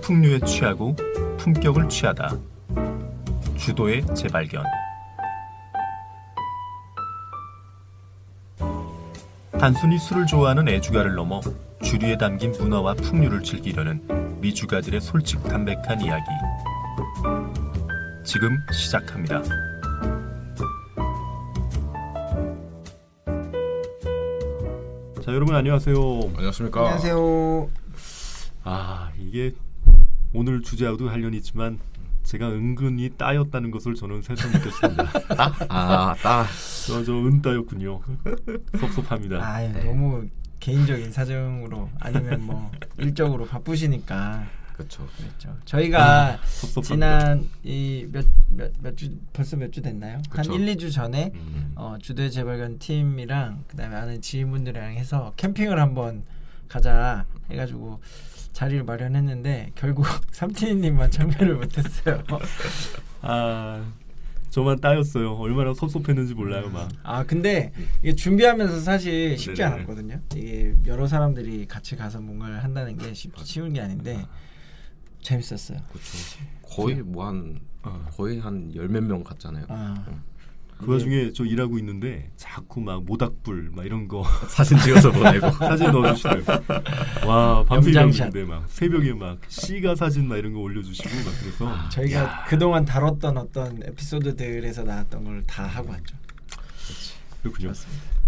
풍류에 취하고 품격을 취하다. 주도의 재발견. 단순히 술을 좋아하는 애주가를 넘어 주류에 담긴 문화와 풍류를 즐기려는 미주가들의 솔직 담백한 이야기. 지금 시작합니다. 자, 여러분 안녕하세요. 안녕하십니까. 안녕하세요. 이게 오늘 주제하고도 관련이 있지만 제가 은근히 따였다는 것을 저는 새삼 느꼈습니다. 따. 저 은따였군요. 섭섭합니다. 너무 개인적인 사정으로 아니면 뭐 일적으로 바쁘시니까 그렇죠. 저희가 섭섭합니다. 지난 이 몇 주 벌써 몇 주 됐나요? 그쵸. 한 1, 2주 전에 주도의 재발견 팀이랑 그다음에 아는 지인분들이랑 해서 캠핑을 한번 가자 해가지고 자리를 마련했는데 결국 삼티니님만 참여를 못했어요. 저만 따였어요. 얼마나 섭섭했는지 몰라요, 막. 근데 이게 준비하면서 사실 쉽지 네네. 않았거든요. 이게 여러 사람들이 같이 가서 뭔가를 한다는 게 쉬운 게 아닌데 재밌었어요. 그렇죠. 거의 거의 한 열 몇 명 갔잖아요. 그 와중에 저 일하고 있는데 자꾸 막 모닥불 막 이런 거 사진 찍어서 보내고 사진 넣어주시더라고요. 와, 밤새 염장샷. 일하는데 막 새벽에 막 시가 사진 막 이런 거 올려주시고 막 그래서 저희가 그동안 다뤘던 어떤 에피소드들에서 나왔던 걸 다 하고 왔죠. 그렇군요.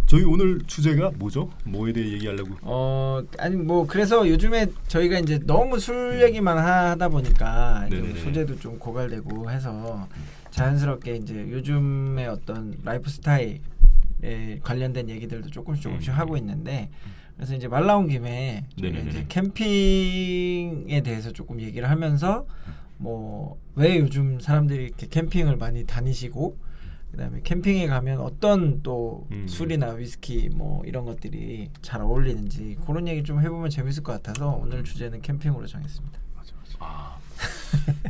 저희 오늘 주제가 뭐죠? 뭐에 대해 얘기하려고? 아니 뭐 그래서 요즘에 저희가 이제 너무 술 얘기만 하다 보니까 좀 네네네. 소재도 좀 고갈되고 해서 자연스럽게 이제 요즘의 어떤 라이프 스타일에 관련된 얘기들도 조금씩 하고 있는데 그래서 이제 말 나온 김에 저희가 네네네. 이제 캠핑에 대해서 조금 얘기를 하면서 뭐 왜 요즘 사람들이 이렇게 캠핑을 많이 다니시고 그다음에 캠핑에 가면 어떤 또 술이나 위스키 뭐 이런 것들이 잘 어울리는지 그런 얘기 좀 해보면 재밌을 것 같아서 오늘 주제는 캠핑으로 정했습니다.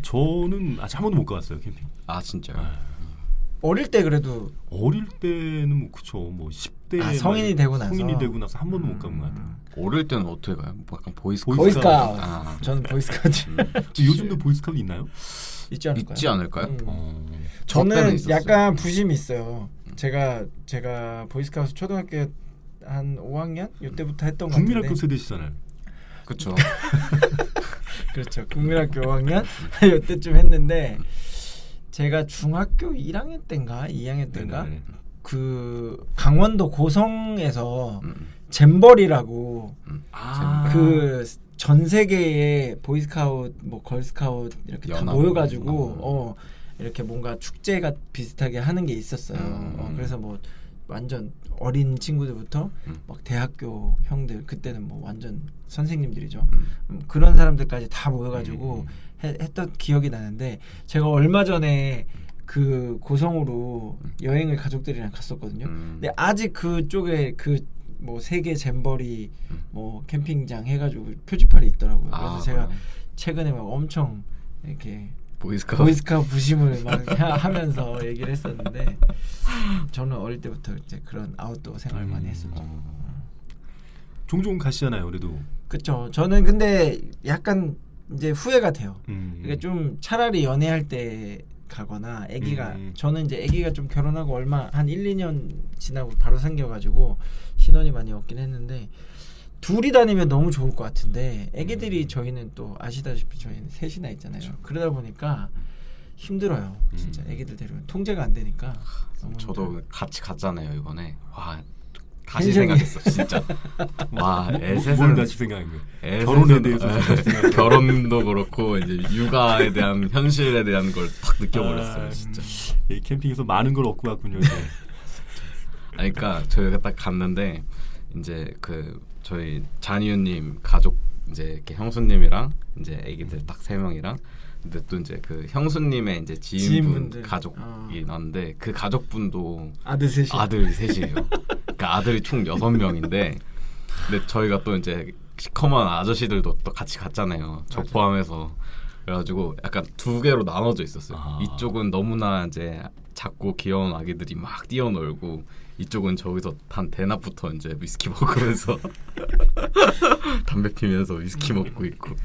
저는 아직 한 번도 못 가봤어요, 캠핑. 진짜요? 어릴 때 그래도 어릴 때는 뭐 그쵸, 뭐 10대 성인이 되고 나서 한 번도 못 가본 것 같아요. 어릴 때는 어떻게 가요? 약간 보이스카우트 보이스카우트. 저는 보이스카우트 요즘도 보이스카우트 있나요? 있지 않을까요? 있지 않을까요? 저 때는 저는 있었어요. 약간 부심이 있어요. 제가 보이스카우트 초등학교 한 5학년 이때부터 했던 것 같은데. 국민학교 세대시잖아요. 그렇죠. 그렇죠. 국민학교 5학년 이때쯤 했는데 제가 중학교 1학년 때인가 2학년 때인가 네네네. 그 강원도 고성에서 잼버리라고 그 전 세계의 보이스카우트 뭐 걸스카우트 이렇게 다 연합. 모여가지고 이렇게 뭔가 축제가 비슷하게 하는 게 있었어요. 그래서 뭐 완전 어린 친구들부터 막 대학교 형들 그때는 뭐 완전 선생님들이죠. 그런 사람들까지 다 모여가지고 했던 기억이 나는데 제가 얼마 전에 그 고성으로 여행을 가족들이랑 갔었거든요. 근데 아직 그쪽에 그 뭐 세계 잼버리 뭐 캠핑장 해가지고 표지판이 있더라고요. 그래서 제가 최근에 막 엄청 이렇게 보이스카우트 부심을 막 하면서 얘기를 했었는데 저는 어릴 때부터 이제 그런 아웃도어 생활을 많이 했었죠. 종종 가시잖아요, 그래도. 그렇죠. 저는 근데 약간 이제 후회가 돼요. 그러니까 좀 차라리 연애할 때 가거나 아기가 저는 이제 아기가 좀 결혼하고 얼마 한 1, 2년 지나고 바로 생겨가지고 신혼이 많이 없긴 했는데 둘이 다니면 너무 좋을 것 같은데 아기들이 저희는 또 아시다시피 저희는 셋이나 있잖아요. 그렇죠. 그러다 보니까 힘들어요. 진짜 아기들 데리면 통제가 안 되니까. 너무 저도 힘들어요. 같이 갔잖아요 이번에. 다시 굉장히 생각했어 진짜. 뭘 셋은 같이 생각한 거예요? 결혼에 대해서 결혼도 그렇고 이제 육아에 대한 현실에 대한 걸 딱 느껴버렸어요 진짜. 이 캠핑에서 많은 걸 얻고 갔군요. 이제. 그러니까 저희가 딱 갔는데 이제 그 저희 잔이유님 가족 이제 이렇게 형수님이랑 이제 아기들 딱 3명이랑 근데 또 이제 그 형수님의 이제 지인분 지인분들. 가족이 났는데 그 가족분도 아들 셋이에요. 그러니까 아들이 총 6명인데 근데 저희가 또 이제 시커먼 아저씨들도 또 같이 갔잖아요. 저 포함해서. 그래가지고 약간 2개로 나눠져 있었어요. 이쪽은 너무나 이제 작고 귀여운 아기들이 막 뛰어놀고 이쪽은 저기서 한 대낮부터 이제 위스키 먹으면서 담배 피면서 위스키 먹고 있고.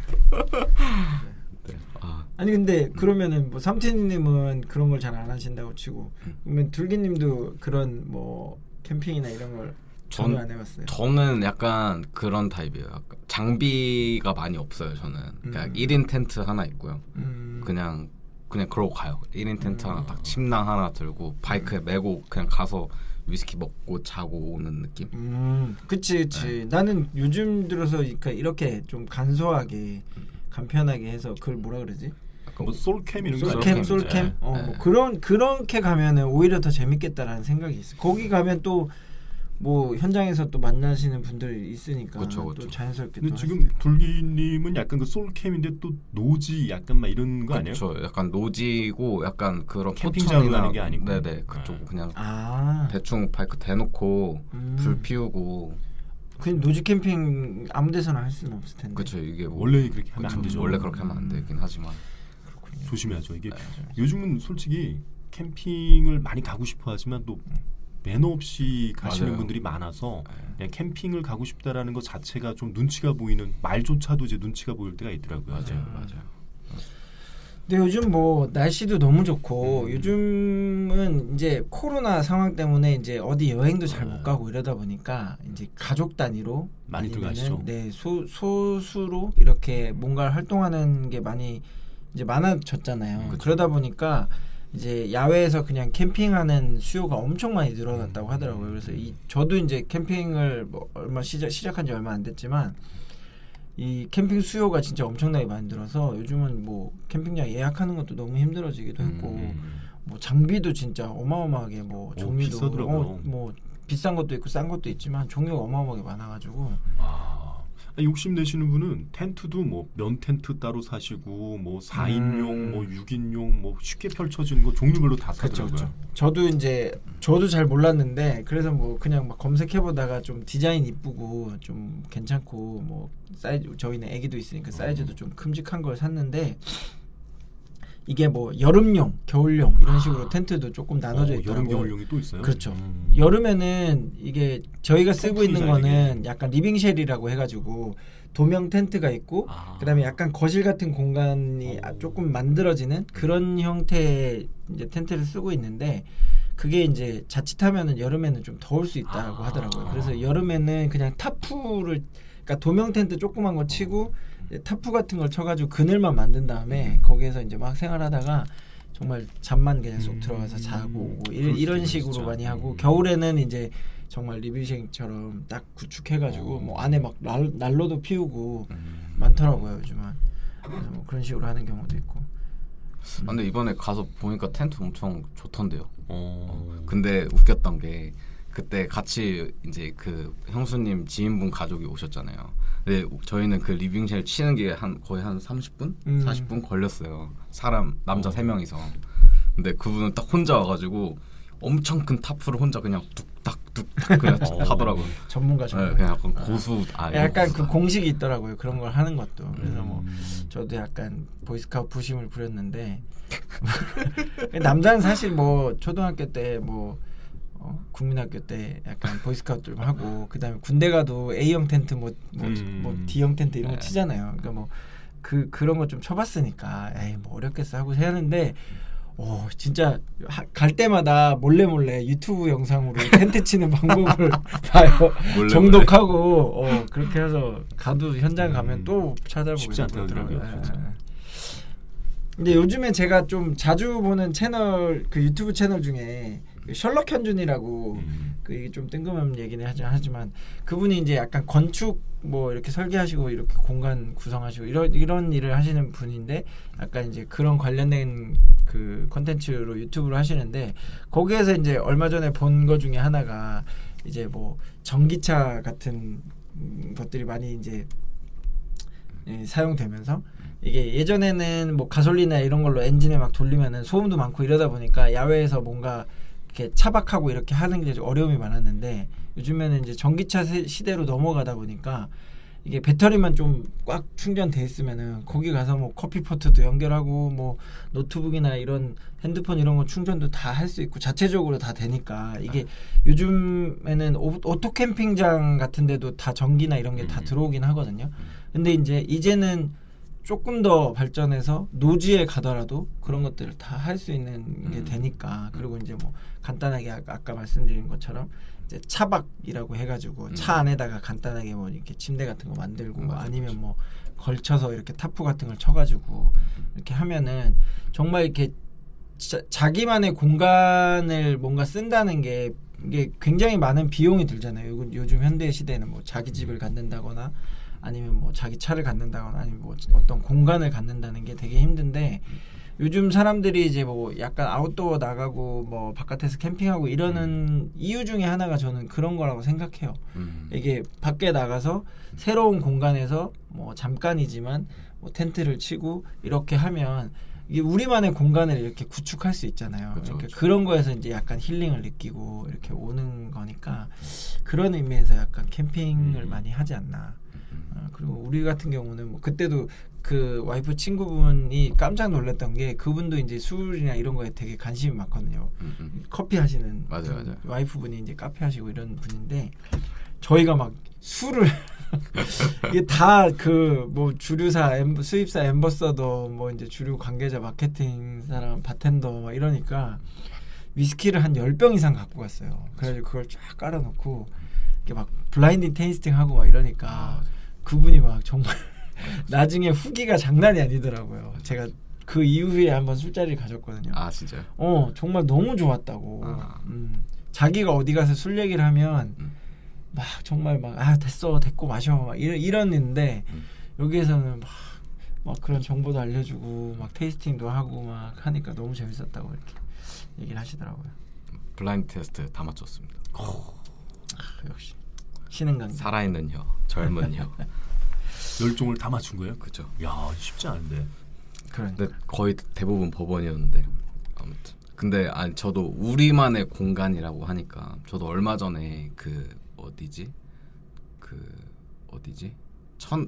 네. 아, 아니 근데 그러면은 뭐 삼티님은 그런 걸 잘 안 하신다고 치고 그러면 둘기님도 그런 뭐 캠핑이나 이런 걸 전혀 안 해봤어요? 저는 약간 그런 타입이에요. 약간 장비가 많이 없어요. 저는 그냥 1인 텐트 하나 있고요. 그냥 그러고 가요. 1인 텐트 하나 딱 침낭 하나 들고 바이크에 메고 그냥 가서 위스키 먹고 자고 오는 느낌. 그치. 네. 나는 요즘 들어서 그러니까 이렇게 좀 간소하게 간편하게 해서 그걸 뭐라 그러지? 뭐 솔캠 이런 거 솔캠. 네. 뭐 그렇게 가면은 오히려 더 재밌겠다라는 생각이 있어. 거기 가면 또 뭐 현장에서 또 만나시는 분들이 있으니까 그쵸. 또 자연스럽게. 근데 또 지금 둘기님은 약간 그 솔캠인데 또 노지 약간 막 이런 거 아니에요? 그렇죠. 약간 노지고 약간 그런 캠핑장을 포천이나 가는 게 아니고. 네네 그쪽 그냥 아, 대충 바이크 대놓고 불 피우고 그 노지 캠핑 아무 데서나 할 수는 없을 텐데. 그렇죠. 이게 원래 그렇게 하면 안 그쵸. 되죠. 원래 그렇게 하면 안 되긴 하지만 조심해야죠. 이게 네. 요즘은 솔직히 캠핑을 많이 가고 싶어 하지만 또 매너 없이 가시는 맞아요. 분들이 많아서 네. 그냥 캠핑을 가고 싶다라는 것 자체가 좀 눈치가 보이는 말조차도 이제 눈치가 보일 때가 있더라고요. 맞아요. 근데 요즘 뭐 날씨도 너무 좋고 요즘은 이제 코로나 상황 때문에 이제 어디 여행도 잘 못 가고 이러다 보니까 이제 가족 단위로 많이 아니면은 들어가시죠. 네, 소수로 이렇게 뭔가 활동하는 게 많이 이제 많아졌잖아요. 그러다 보니까 이제 야외에서 그냥 캠핑하는 수요가 엄청 많이 늘어났다고 하더라고요. 그래서 저도 이제 캠핑을 뭐 얼마 시작한 지 얼마 안 됐지만 이 캠핑 수요가 진짜 엄청나게 많이 늘어서 요즘은 뭐 캠핑장 예약하는 것도 너무 힘들어지기도 했고 뭐 장비도 진짜 어마어마하게 뭐 종류도 비싸더라고요. 뭐 비싼 것도 있고 싼 것도 있지만 종류가 어마어마하게 많아가지고 욕심 내시는 분은 텐트도 뭐 면 텐트 따로 사시고 뭐 4인용 뭐 6인용 뭐 쉽게 펼쳐지는 거 종류별로 다 사더라고요. 저도 잘 몰랐는데 그래서 뭐 그냥 막 검색해보다가 좀 디자인 이쁘고 좀 괜찮고 뭐 사이즈 저희는 애기도 있으니까 사이즈도 좀 큼직한 걸 샀는데 이게 뭐 여름용, 겨울용 이런 식으로 텐트도 조금 나눠져 있더라고요. 여름 겨울용이 또 있어요? 그렇죠. 여름에는 이게 저희가 쓰고 있는 통풍이잖아요, 거는 약간 리빙쉘이라고 해가지고 도명 텐트가 있고 그다음에 약간 거실 같은 공간이 조금 만들어지는 그런 형태의 이제 텐트를 쓰고 있는데 그게 이제 자칫하면은 여름에는 좀 더울 수 있다고 하더라고요. 그래서 여름에는 그냥 타프를 그러니까 도명 텐트 조그만 거 치고 타프 같은 걸 쳐가지고 그늘만 만든 다음에 거기에서 이제 막 생활하다가 정말 잠만 그냥 쏙 들어가서 자고 오고 이런 식으로 진짜. 많이 하고 겨울에는 이제 정말 리빙생처럼 딱 구축해가지고 뭐 안에 막 난로도 피우고 많더라고요 요즘은. 그래서 뭐 그런 식으로 하는 경우도 있고. 근데 이번에 가서 보니까 텐트 엄청 좋던데요. 근데 웃겼던 게 그때 같이 이제 그 형수님 지인분 가족이 오셨잖아요. 근데 저희는 그 리빙쉘 치는 게 거의 한 30분? 40분 걸렸어요. 사람 남자 3명이서. 근데 그분은 딱 혼자 와가지고 엄청 큰 타프를 혼자 그냥 뚝딱뚝딱 그냥 하더라고요. 전문가. 네, 그냥 약간 고수. 약간 그 공식이 있더라고요. 그런 걸 하는 것도. 그래서 뭐 저도 약간 보이스카우트 부심을 부렸는데 남자는 사실 뭐 초등학교 때 뭐 국민학교 때 약간 보이스카우트 좀 하고 그다음에 군대 가도 A형 텐트 뭐 D형 텐트 이런 거 치잖아요. 그러니까 뭐 그런 거 좀 쳐봤으니까 에이 뭐 어렵겠어 하고 하는데 진짜 갈 때마다 몰래 유튜브 영상으로 텐트 치는 방법을 봐요. 정독하고 그렇게 해서 가도 현장 가면 또 찾아보고 쉽지 않더라고요. 근데 요즘에 제가 좀 자주 보는 채널 그 유튜브 채널 중에 셜록 현준이라고 그 이게 좀 뜬금없는 얘기는 하지만 그분이 이제 약간 건축 뭐 이렇게 설계하시고 이렇게 공간 구성하시고 이런 일을 하시는 분인데 약간 이제 그런 관련된 그 컨텐츠로 유튜브를 하시는데 거기에서 이제 얼마 전에 본 거 중에 하나가 이제 뭐 전기차 같은 것들이 많이 이제 사용되면서 이게 예전에는 뭐 가솔린이나 이런 걸로 엔진을 막 돌리면은 소음도 많고 이러다 보니까 야외에서 뭔가 이렇게 차박하고 이렇게 하는 게 좀 어려움이 많았는데 요즘에는 이제 전기차 시대로 넘어가다 보니까 이게 배터리만 좀 꽉 충전돼 있으면은 거기 가서 뭐 커피포트도 연결하고 뭐 노트북이나 이런 핸드폰 이런 거 충전도 다 할 수 있고 자체적으로 다 되니까 이게 요즘에는 오토 캠핑장 같은 데도 다 전기나 이런 게 다 들어오긴 하거든요. 근데 이제는 조금 더 발전해서 노지에 가더라도 그런 것들을 다 할 수 있는 게 되니까. 그리고 이제 뭐 간단하게 아까 말씀드린 것처럼 이제 차박이라고 해가지고 차 안에다가 간단하게 뭐 이렇게 침대 같은 거 만들고 아니면 뭐 걸쳐서 이렇게 타프 같은 걸 쳐가지고 이렇게 하면은 정말 이렇게 자기만의 공간을 뭔가 쓴다는 게 이게 굉장히 많은 비용이 들잖아요. 요즘 현대 시대에는 뭐 자기 집을 갖는다거나 아니면 뭐 자기 차를 갖는다거나 아니면 뭐 어떤 공간을 갖는다는 게 되게 힘든데 요즘 사람들이 이제 뭐 약간 아웃도어 나가고 뭐 바깥에서 캠핑하고 이러는 이유 중에 하나가 저는 그런 거라고 생각해요. 이게 밖에 나가서 새로운 공간에서 뭐 잠깐이지만 뭐 텐트를 치고 이렇게 하면 이게 우리만의 공간을 이렇게 구축할 수 있잖아요. 그쵸, 그러니까 그쵸. 그런 거에서 이제 약간 힐링을 느끼고 이렇게 오는 거니까 그런 의미에서 약간 캠핑을 많이 하지 않나. 그리고 우리 같은 경우는 뭐 그때도 그 와이프 친구분이 깜짝 놀랐던 게 그분도 이제 술이나 이런 거에 되게 관심이 많거든요. 커피 하시는 맞아요. 와이프분이 이제 카페 하시고 이런 분인데 저희가 막 술을 이게 다 그 뭐 주류사 수입사 앰버서더 뭐 이제 주류 관계자 마케팅 사람 바텐더 막 이러니까 위스키를 한 10병 이상 갖고 갔어요. 그래가지고 그걸 쫙 깔아놓고 이렇게 막 블라인딩 테이스팅 하고 막 이러니까 그분이 막 정말 나중에 후기가 장난이 아니더라고요. 제가 그 이후에 한번 술자리를 가졌거든요. 아 진짜요? 정말 너무 좋았다고. 아. 자기가 어디 가서 술 얘기를 하면 막 정말 막 됐고 마셔 막 이러는데 여기에서는 막 그런 정보도 알려주고 막 테이스팅도 하고 막 하니까 너무 재밌었다고 이렇게 얘기를 하시더라고요. 블라인드 테스트 다 맞췄습니다. 역시 신은 강자. 살아있는 혀, 젊은 혀. 열종을 다 맞춘 거예요? 그죠. 야 쉽지 않은데. 그러니까. 근데 거의 대부분 법원이었는데 아무튼. 근데 아니 저도 우리만의 공간이라고 하니까 저도 얼마 전에 그 어디지?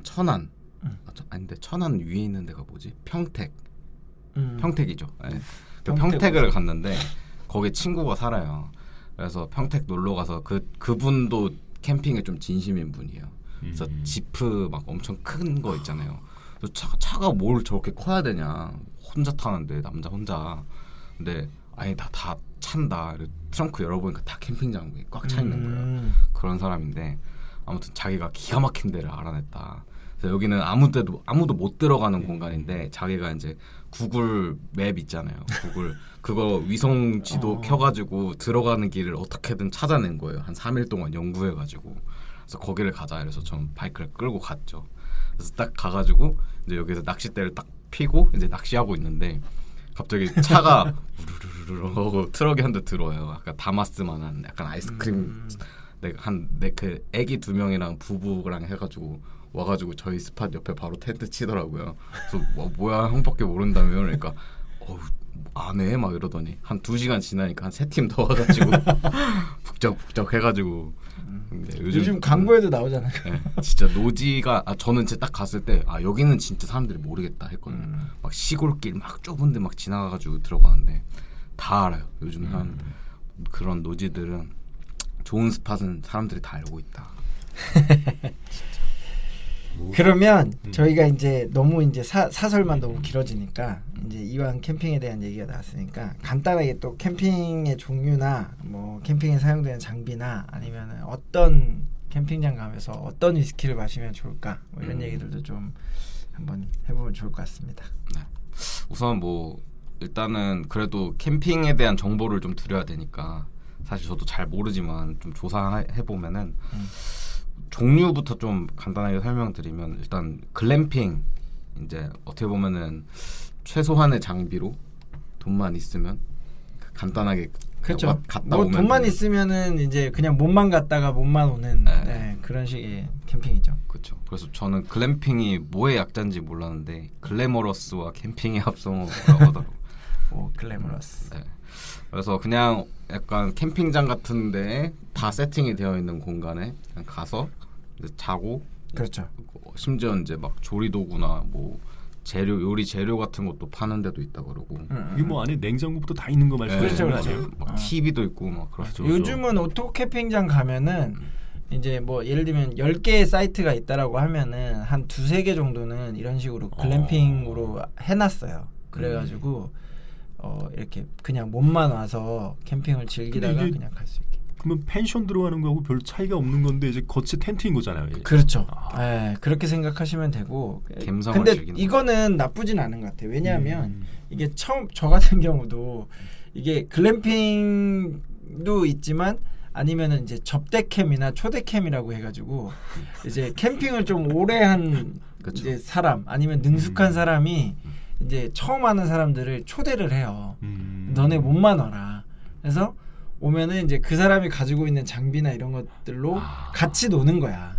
천안. 아닌데 천안 위에 있는 데가 뭐지? 평택. 평택이죠. 네. 그 평택을 갔는데 거기 친구가 살아요. 그래서 평택 놀러 가서 그분도 캠핑에 좀 진심인 분이에요. 그래서 지프 막 엄청 큰 거 있잖아요. 그래서 차가 뭘 저렇게 커야 되냐? 혼자 타는데 남자 혼자. 근데 아니 다 찬다. 트렁크 열어보니까 다 캠핑 장비 꽉 차 있는 거예요. 그런 사람인데 아무튼 자기가 기가 막힌 데를 알아냈다. 그래서 여기는 아무도 못 들어가는 공간인데 자기가 이제 구글 맵 있잖아요. 구글 그거 위성 지도 켜가지고 들어가는 길을 어떻게든 찾아낸 거예요. 한 3일 동안 연구해가지고. 그래서 거기를 가자. 그래서 전 바이크를 끌고 갔죠. 그래서 딱 가가지고 이제 여기서 낚싯대를 딱 피고 이제 낚시하고 있는데 갑자기 차가 우르르르 하고 트럭이 한 대 들어와요. 약간 다마스만한 약간 아이스크림 그 애기 2명이랑 부부랑 해가지고 와가지고 저희 스팟 옆에 바로 텐트 치더라고요. 그래서 뭐야 형밖에 모른다며 그러니까 안 해? 막 이러더니 한 2시간 지나니까 한 3팀 더 와가지고 북적북적 해가지고 요즘 광고에도 나오잖아요. 네, 진짜 노지가 저는 진짜 딱 갔을 때 여기는 진짜 사람들이 모르겠다 했거든요. 막 시골길 막 좁은데 막 지나가가지고 들어가는데 다 알아요. 요즘 한 그런 노지들은 좋은 스팟은 사람들이 다 알고 있다. 그러면 저희가 이제 너무 이제 사설만 너무 길어지니까 이제 이왕 캠핑에 대한 얘기가 나왔으니까 간단하게 또 캠핑의 종류나 뭐 캠핑에 사용되는 장비나 아니면 어떤 캠핑장 가면서 어떤 위스키를 마시면 좋을까 뭐 이런 얘기들도 좀 한번 해보면 좋을 것 같습니다. 네. 우선 뭐 일단은 그래도 캠핑에 대한 정보를 좀 드려야 되니까 사실 저도 잘 모르지만 좀 조사해 보면은. 종류부터 좀 간단하게 설명드리면 일단 글램핑 이제 어떻게 보면은 최소한의 장비로 돈만 있으면 간단하게 그렇죠. 갔다 뭐 오면 돈만 있으면은 이제 그냥 몸만 갔다가 몸만 오는 그런 식의 캠핑이죠. 그렇죠. 그래서 저는 글램핑이 뭐의 약자인지 몰랐는데 글래머러스와 캠핑의 합성어라고 하더라고요. 오, 글래머러스. 네. 그래서 그냥 약간 캠핑장 같은 데에 다 세팅이 되어 있는 공간에 그냥 가서 이제 자고 그렇죠. 심지어 이제 막 조리도구나 뭐 요리 재료 같은 것도 파는 데도 있다 그러고 이게 뭐 안에 냉장고부터 다 있는 거 말씀하시는 거 그렇죠. 아니에요? 막 TV도 있고 막 그렇죠. 요즘은 오토 캠핑장 가면은 이제 뭐 예를 들면 10개의 사이트가 있다라고 하면은 한 2-3개 정도는 이런 식으로 글램핑으로 해놨어요. 그래가지고 이렇게 그냥 몸만 와서 캠핑을 즐기다가 이게 그냥 갈 수 있게. 그러면 펜션 들어가는 거하고 별 차이가 없는 건데 이제 겉이 텐트인 거잖아요. 이게. 그렇죠. 네, 그렇게 생각하시면 되고. 감성을 근데 즐기는 이거는 나쁘진 않은 것 같아요. 왜냐하면 이게 처음 저 같은 경우도 이게 글램핑도 있지만 아니면은 이제 접대캠이나 초대캠이라고 해가지고 이제 캠핑을 좀 오래 한 그쵸. 이제 사람 아니면 능숙한 사람이 이제 처음 하는 사람들을 초대를 해요. 너네 몸만 와라. 그래서 오면은 이제 그 사람이 가지고 있는 장비나 이런 것들로 같이 노는 거야.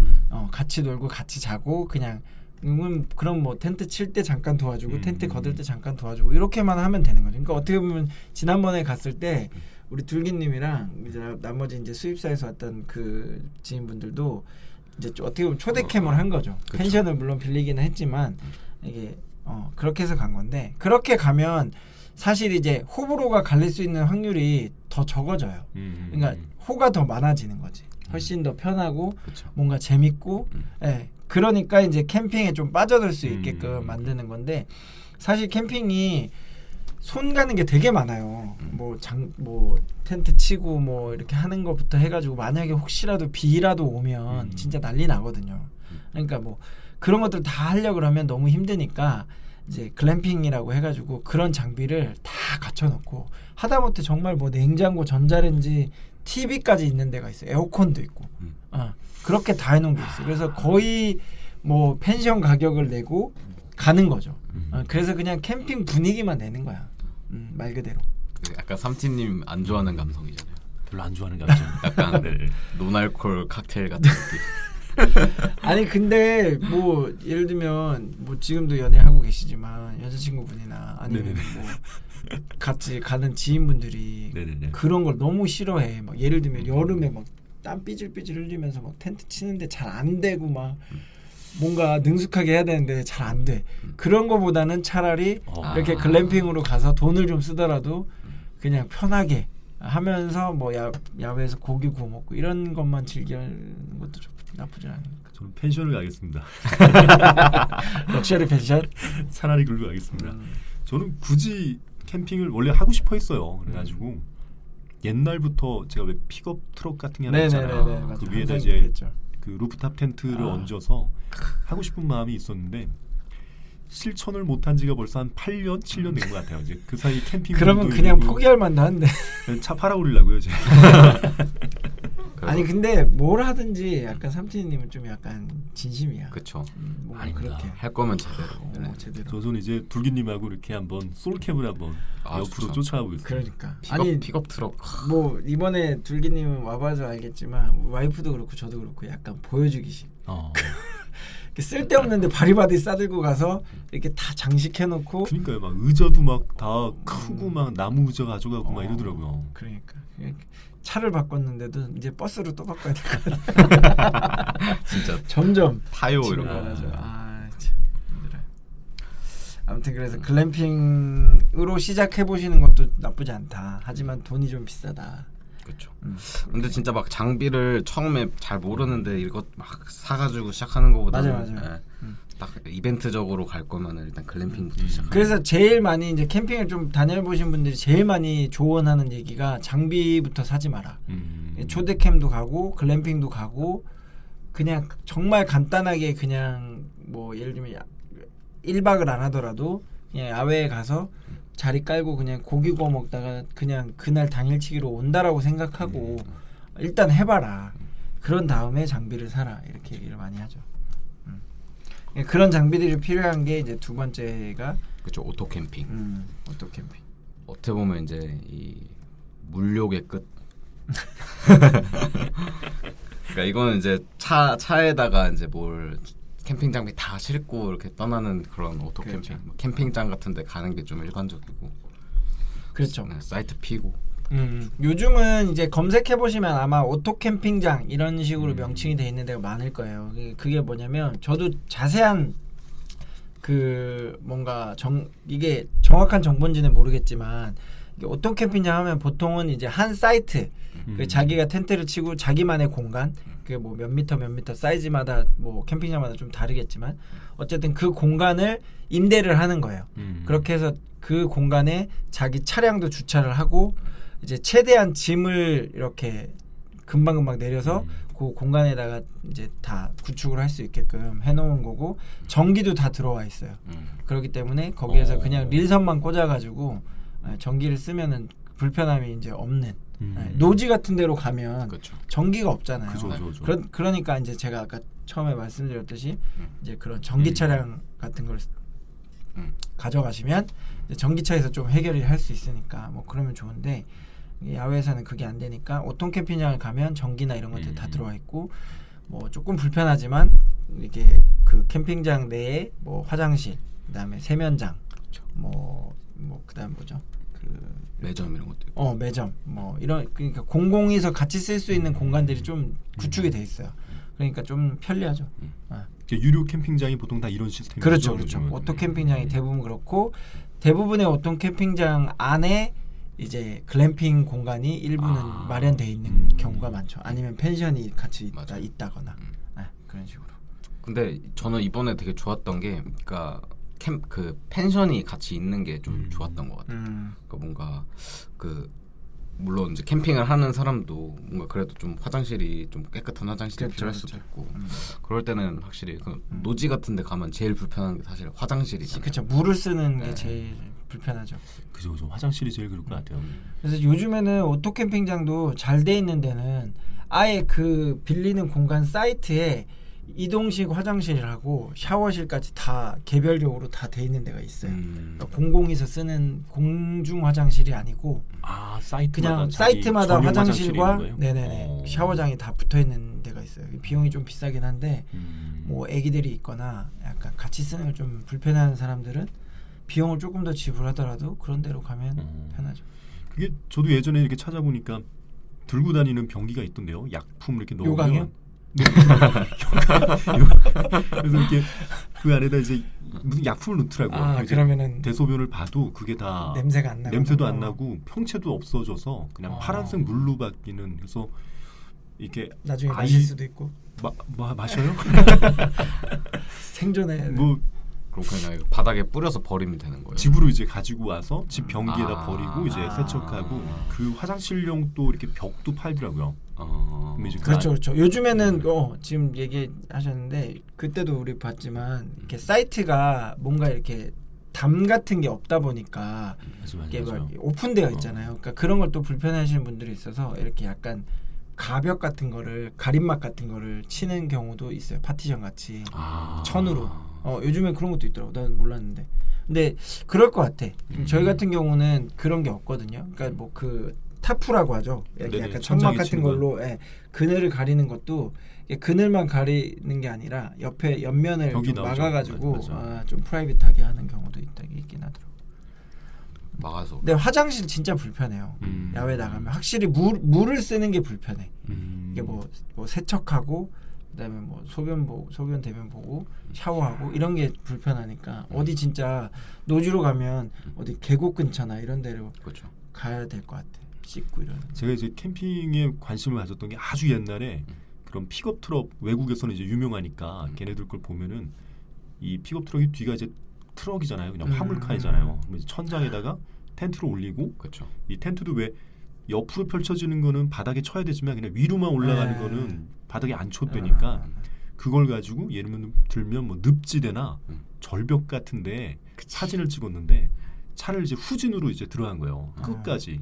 같이 놀고 같이 자고 그냥 그럼 뭐 텐트 칠 때 잠깐 도와주고 텐트 거들 때 잠깐 도와주고 이렇게만 하면 되는 거죠. 그러니까 어떻게 보면 지난번에 갔을 때 우리 둘기님이랑 이제 나머지 이제 수입사에서 왔던 그 지인분들도 이제 어떻게 보면 초대캠을 한 거죠. 그쵸. 펜션을 물론 빌리기는 했지만 이게 그렇게 해서 간 건데 그렇게 가면 사실 이제 호불호가 갈릴 수 있는 확률이 더 적어져요. 그러니까 호가 더 많아지는 거지. 훨씬 더 편하고 그쵸. 뭔가 재밌고, 예. 그러니까 이제 캠핑에 좀 빠져들 수 있게끔 만드는 건데 사실 캠핑이 손 가는 게 되게 많아요. 뭐 텐트 치고 뭐 이렇게 하는 것부터 해가지고 만약에 혹시라도 비라도 오면 진짜 난리 나거든요. 그러니까 뭐 그런 것들 다 하려 그러면 너무 힘드니까 이제 글램핑이라고 해가지고 그런 장비를 다 갖춰놓고 하다못해 정말 뭐 냉장고, 전자레인지, TV까지 있는 데가 있어요. 에어컨도 있고. 그렇게 다 해놓은 게 있어요. 그래서 거의 뭐 펜션 가격을 내고 가는 거죠. 그래서 그냥 캠핑 분위기만 내는 거야. 말 그대로. 약간 삼티님 안 좋아하는 감성이잖아요. 별로 안 좋아하는 감정. 약간 네. 노날콜 칵테일 같은 느낌. 아니 근데 뭐 예를 들면 뭐 지금도 연애하고 계시지만 여자친구분이나 아니면 네네네. 뭐 같이 가는 지인분들이 네네네. 그런 걸 너무 싫어해. 막 예를 들면 여름에 막 땀 삐질삐질 흘리면서 막 텐트 치는데 잘 안 되고 막 뭔가 능숙하게 해야 되는데 잘 안 돼. 그런 거보다는 차라리 이렇게 글램핑으로 가서 돈을 좀 쓰더라도 그냥 편하게 하면서 뭐 야외에서 고기 구워 먹고 이런 것만 즐기는 것도 나쁘지 않으니까. 저는 펜션을 가겠습니다. 럭셔리 펜션? 차라리 그걸로 가겠습니다. 저는 굳이 캠핑을 원래 하고 싶어 했어요. 그래가지고 옛날부터 제가 왜 픽업 트럭 같은 게 하나 있잖아요. 그 위에다 이제 그 루프탑 텐트를 얹어서 하고 싶은 마음이 있었는데 실천을 못한 지가 벌써 한 8년, 7년 된 것 같아요. 이제 그 사이 캠핑 그러면 그냥 포기할 만도 한데. 차 팔아버리려고요, 제가. 아니 근데 뭘 하든지 약간 삼촌님은 좀 약간 진심이야. 그렇죠. 뭔가 아닙니다. 그렇게 할 거면 제대로. 네. 제대로. 저는 이제 둘기님하고 이렇게 한번 솔캠을 한번 옆으로 좋죠. 쫓아가고 있어요. 그러니까. 픽업 트럭. 뭐 이번에 둘기님은 와봐서 알겠지만 와이프도 그렇고 저도 그렇고 약간 보여주기식. 쓸데없는데 바리바리 싸들고 가서 이렇게 다 장식해놓고. 그러니까요, 막 의자도 막 다 크고 막 나무 의자 가져가고 막 이러더라고요. 그러니까 차를 바꿨는데도 이제 버스로 또 바꿔야 될 것 같아. 진짜 점점 타요 이런 거. 맞아. 참 힘들어요. 아무튼 그래서 글램핑으로 시작해 보시는 것도 나쁘지 않다. 하지만 돈이 좀 비싸다. 그렇죠. 근데 진짜 막 장비를 처음에 잘 모르는데 이것 막 사가지고 시작하는 것보다는 맞아요. 딱 이벤트적으로 갈 거면은 일단 글램핑부터 시작. 그래서 제일 많이 이제 캠핑을 좀 다녀보신 분들이 제일 많이 조언하는 얘기가 장비부터 사지 마라. 초대캠도 가고 글램핑도 가고 그냥 정말 간단하게 그냥 뭐 예를 들면 1박을 안 하더라도 그냥 야외에 가서 자리 깔고 그냥 고기 구워 먹다가 그냥 그날 당일치기로 온다라고 생각하고 일단 해봐라. 그런 다음에 장비를 사라. 이렇게 얘기를 많이 하죠. 그런 장비들이 필요한 게 이제 두 번째가 그렇죠. 오토 캠핑. 오토 캠핑. 어떻게 보면 이제 이 물욕의 끝. 그러니까 이거는 이제 차에다가 이제 뭘 캠핑 장비 다 싣고 이렇게 떠나는 그런 오토 그렇죠. 캠핑. 뭐 캠핑장 같은데 가는 게 좀 일반적이고. 그렇죠. 사이트 피고. 요즘은 이제 검색해 보시면 아마 오토 캠핑장 이런 식으로 명칭이 돼 있는 데가 많을 거예요. 그게 뭐냐면 저도 자세한 그 뭔가 이게 정확한 정보인지는 모르겠지만 오토 캠핑장 하면 보통은 이제 한 사이트 그 자기가 텐트를 치고 자기만의 공간 그게 뭐 몇 미터 사이즈마다 뭐 캠핑장마다 좀 다르겠지만 어쨌든 그 공간을 임대를 하는 거예요. 그렇게 해서 그 공간에 자기 차량도 주차를 하고 이제 최대한 짐을 이렇게 금방금방 내려서 그 공간에다가 이제 다 구축을 할 수 있게끔 해놓은 거고 전기도 다 들어와 있어요. 그렇기 때문에 거기에서 그냥 릴선만 꽂아가지고 전기를 쓰면은 불편함이 이제 없는 노지 같은 데로 가면 그렇죠. 전기가 없잖아요. 그죠. 그러니까 이제 제가 아까 처음에 말씀드렸듯이 이제 그런 전기 차량 같은 걸 가져가시면 이제 전기차에서 좀 해결이 할 수 있으니까 뭐 그러면 좋은데 야외에서는 그게 안 되니까 오토 캠핑장을 가면 전기나 이런 것들이 다 들어와 있고 뭐 조금 불편하지만 이게 그 캠핑장 내에 뭐 화장실 그다음에 세면장 뭐 그다음 뭐죠 그 매점 이런 것도 있고 매점 뭐 이런 그러니까 공공에서 같이 쓸 수 있는 공간들이 좀 구축이 돼 있어요. 그러니까 좀 편리하죠. 유료 캠핑장이 보통 다 이런 시스템이죠. 그렇죠. 오토 캠핑장이 대부분 그렇고 대부분의 오토 캠핑장 안에 이제 글램핑 공간이 일부는 마련돼 있는 경우가 많죠. 아니면 펜션이 같이 있다거나 그런 식으로. 근데 저는 이번에 되게 좋았던 게 그러니까 그 펜션이 같이 있는 게 좀 좋았던 것 같아요. 그러니까 뭔가 그 물론 이제 캠핑을 하는 사람도 뭔가 그래도 좀 화장실이 좀 깨끗한 화장실이 필요할 수도 있고 그럴 때는 확실히 그 노지 같은 데 가면 제일 불편한 게 사실 화장실이잖아요. 그렇죠. 물을 쓰는 게 제일 불편하죠. 그죠. 화장실이 제일 그럴 것 같아요. 그래서 요즘에는 오토 캠핑장도 잘 돼 있는 데는 아예 그 빌리는 공간 사이트에 이동식 화장실이라고 샤워실까지 다 개별적으로 다 돼 있는 데가 있어요. 그러니까 공공에서 쓰는 공중 화장실이 아니고 그냥 사이트마다 화장실과 샤워장이 다 붙어 있는 데가 있어요. 비용이 좀 비싸긴 한데 뭐 애기들이 있거나 약간 같이 쓰는 걸 좀 불편해하는 사람들은 비용을 조금 더 지불하더라도 그런 데로 가면 편하죠. 그게 저도 예전에 이렇게 찾아보니까 들고 다니는 병기가 있던데요. 약품 이렇게 넣으면 요강이요? 네. 그래서 이렇게 그 안에다 이제 무슨 약품을 넣더라고요. 그러면은 대소변을 봐도 그게 다 냄새가 안 나고 냄새도 안 나고 평체도 없어져서 그냥 파란색 물로 바뀌는. 그래서 이렇게 나중에 마실 수도 있고 마셔요? 생존에 그럼 그냥 바닥에 뿌려서 버리면 되는 거예요. 집으로 이제 가지고 와서 집 변기에다 버리고 이제 세척하고 그 화장실용 또 이렇게 벽도 팔더라고요. 그렇죠. 요즘에는 지금 얘기하셨는데 그때도 우리 봤지만 이렇게 사이트가 뭔가 이렇게 담 같은 게 없다 보니까 이게 막 오픈되어 있잖아요. 그러니까 그런 걸 또 불편해하시는 분들이 있어서 이렇게 약간 가벽 같은 거를 가림막 같은 거를 치는 경우도 있어요. 파티션 같이 천으로. 요즘엔 그런 것도 있더라고. 난 몰랐는데. 근데 그럴 것 같아. 저희 같은 경우는 그런 게 없거든요. 그러니까 뭐 그 타프라고 하죠. 이렇게 약간 천막 같은 걸로 그늘을 가리는 것도 그늘만 가리는 게 아니라 옆에 옆면을 좀 막아가지고 좀 프라이빗하게 하는 경우도 있긴 하더라고. 막아서. 근데 화장실 진짜 불편해요. 야외 나가면 확실히 물을 쓰는 게 불편해. 이게 뭐 세척하고 그다음에 뭐 소변 대변 보고 샤워하고 이런 게 불편하니까 어디 진짜 노지로 가면 어디 계곡 근처나 이런 데로 가야 될 것 같아. 씻고 이러는. 제가 이제 캠핑에 관심을 가졌던 게 아주 옛날에 그런 픽업 트럭 외국에서는 이제 유명하니까 걔네들 걸 보면은 이 픽업 트럭이 뒤가 이제 트럭이잖아요. 그냥 화물칸이잖아요. 그럼 이제 천장에다가 텐트를 올리고 이 텐트도 왜 옆으로 펼쳐지는 거는 바닥에 쳐야 되지만 그냥 위로만 올라가는 거는 바닥에 안 쳤대니까 그걸 가지고 예를 들면 뭐 늪지대나 절벽 같은데 사진을 찍었는데 차를 이제 후진으로 이제 들어간 거예요. 끝까지.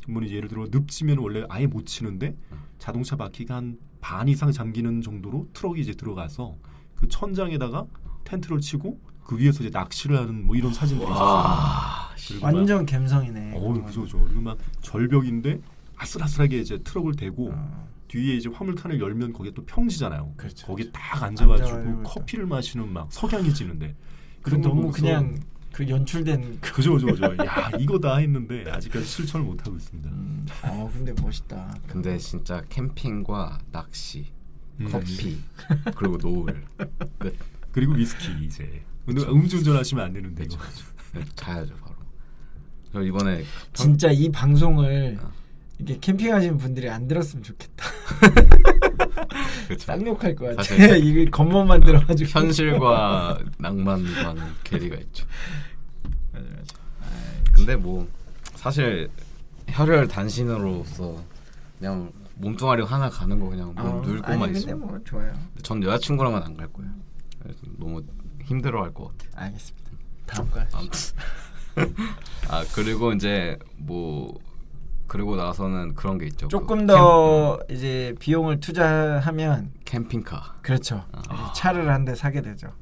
그러면 예를 들어 늪지면 원래 아예 못 치는데 자동차 바퀴가 한 반 이상 잠기는 정도로 트럭이 이제 들어가서 그 천장에다가 텐트를 치고 그 위에서 이제 낚시를 하는 뭐 이런 사진들이 있었어요. 완전 감성이네. 그죠. 그리고 막 절벽인데 아슬아슬하게 이제 트럭을 대고 뒤에 이제 화물칸을 열면 거기에 또 평지잖아요. 거기에 딱 앉아가지고 커피를 마시는 막 석양이 지는데 그런 너무 그냥 그 연출된 그죠. 야 이거다 했는데 아직까지 실천을 못 하고 있습니다. 근데 멋있다. 근데 진짜 캠핑과 낚시, 커피 그리고 노을 끝. 그리고 위스키 이제. 근데 음주운전 하시면 안 되는데. 자야죠 바로. 저 이번에 진짜 이 방송을 이게 캠핑하시는 분들이 안 들었으면 좋겠다. 쌍욕할 것 같아. 사실 이게 겉멋만 들어가지고 현실과 낭만과는 괴리가 있죠. 맞아. 근데 뭐 사실 혈혈 단신으로서 그냥 몸뚱아리 하나 가는 거 그냥 몸 늙고만 아니, 있으면. 근데 뭐 좋아요. 전 여자친구랑은 안 갈 거예요. 그래서 너무 힘들어할 것 같아. 알겠습니다. 다음 거. 그리고 이제 뭐 그리고 나서는 그런 게 있죠. 조금 더 이제 비용을 투자하면 캠핑카. 그렇죠. 차를 한 대 사게 되죠.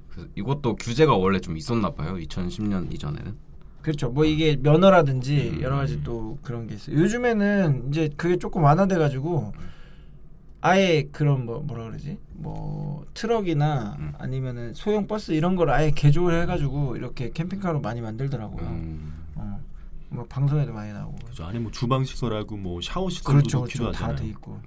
그래서 이것도 규제가 원래 좀 있었나 봐요. 2010년 이전에는. 그렇죠. 뭐 이게 면허라든지 여러 가지 또 그런 게 있어요. 요즘에는 이제 그게 조금 완화돼 가지고 아예 그런 뭐라 그러지? 뭐 트럭이나 아니면은 소형 버스 이런 걸 아예 개조를 해 가지고 이렇게 캠핑카로 많이 만들더라고요. 뭐 방송에도 많이 나오고. 그렇죠. 안에 뭐 주방 시설하고 뭐 샤워 시설도 그렇죠, 넣기도 하잖아요. 다 돼 있고.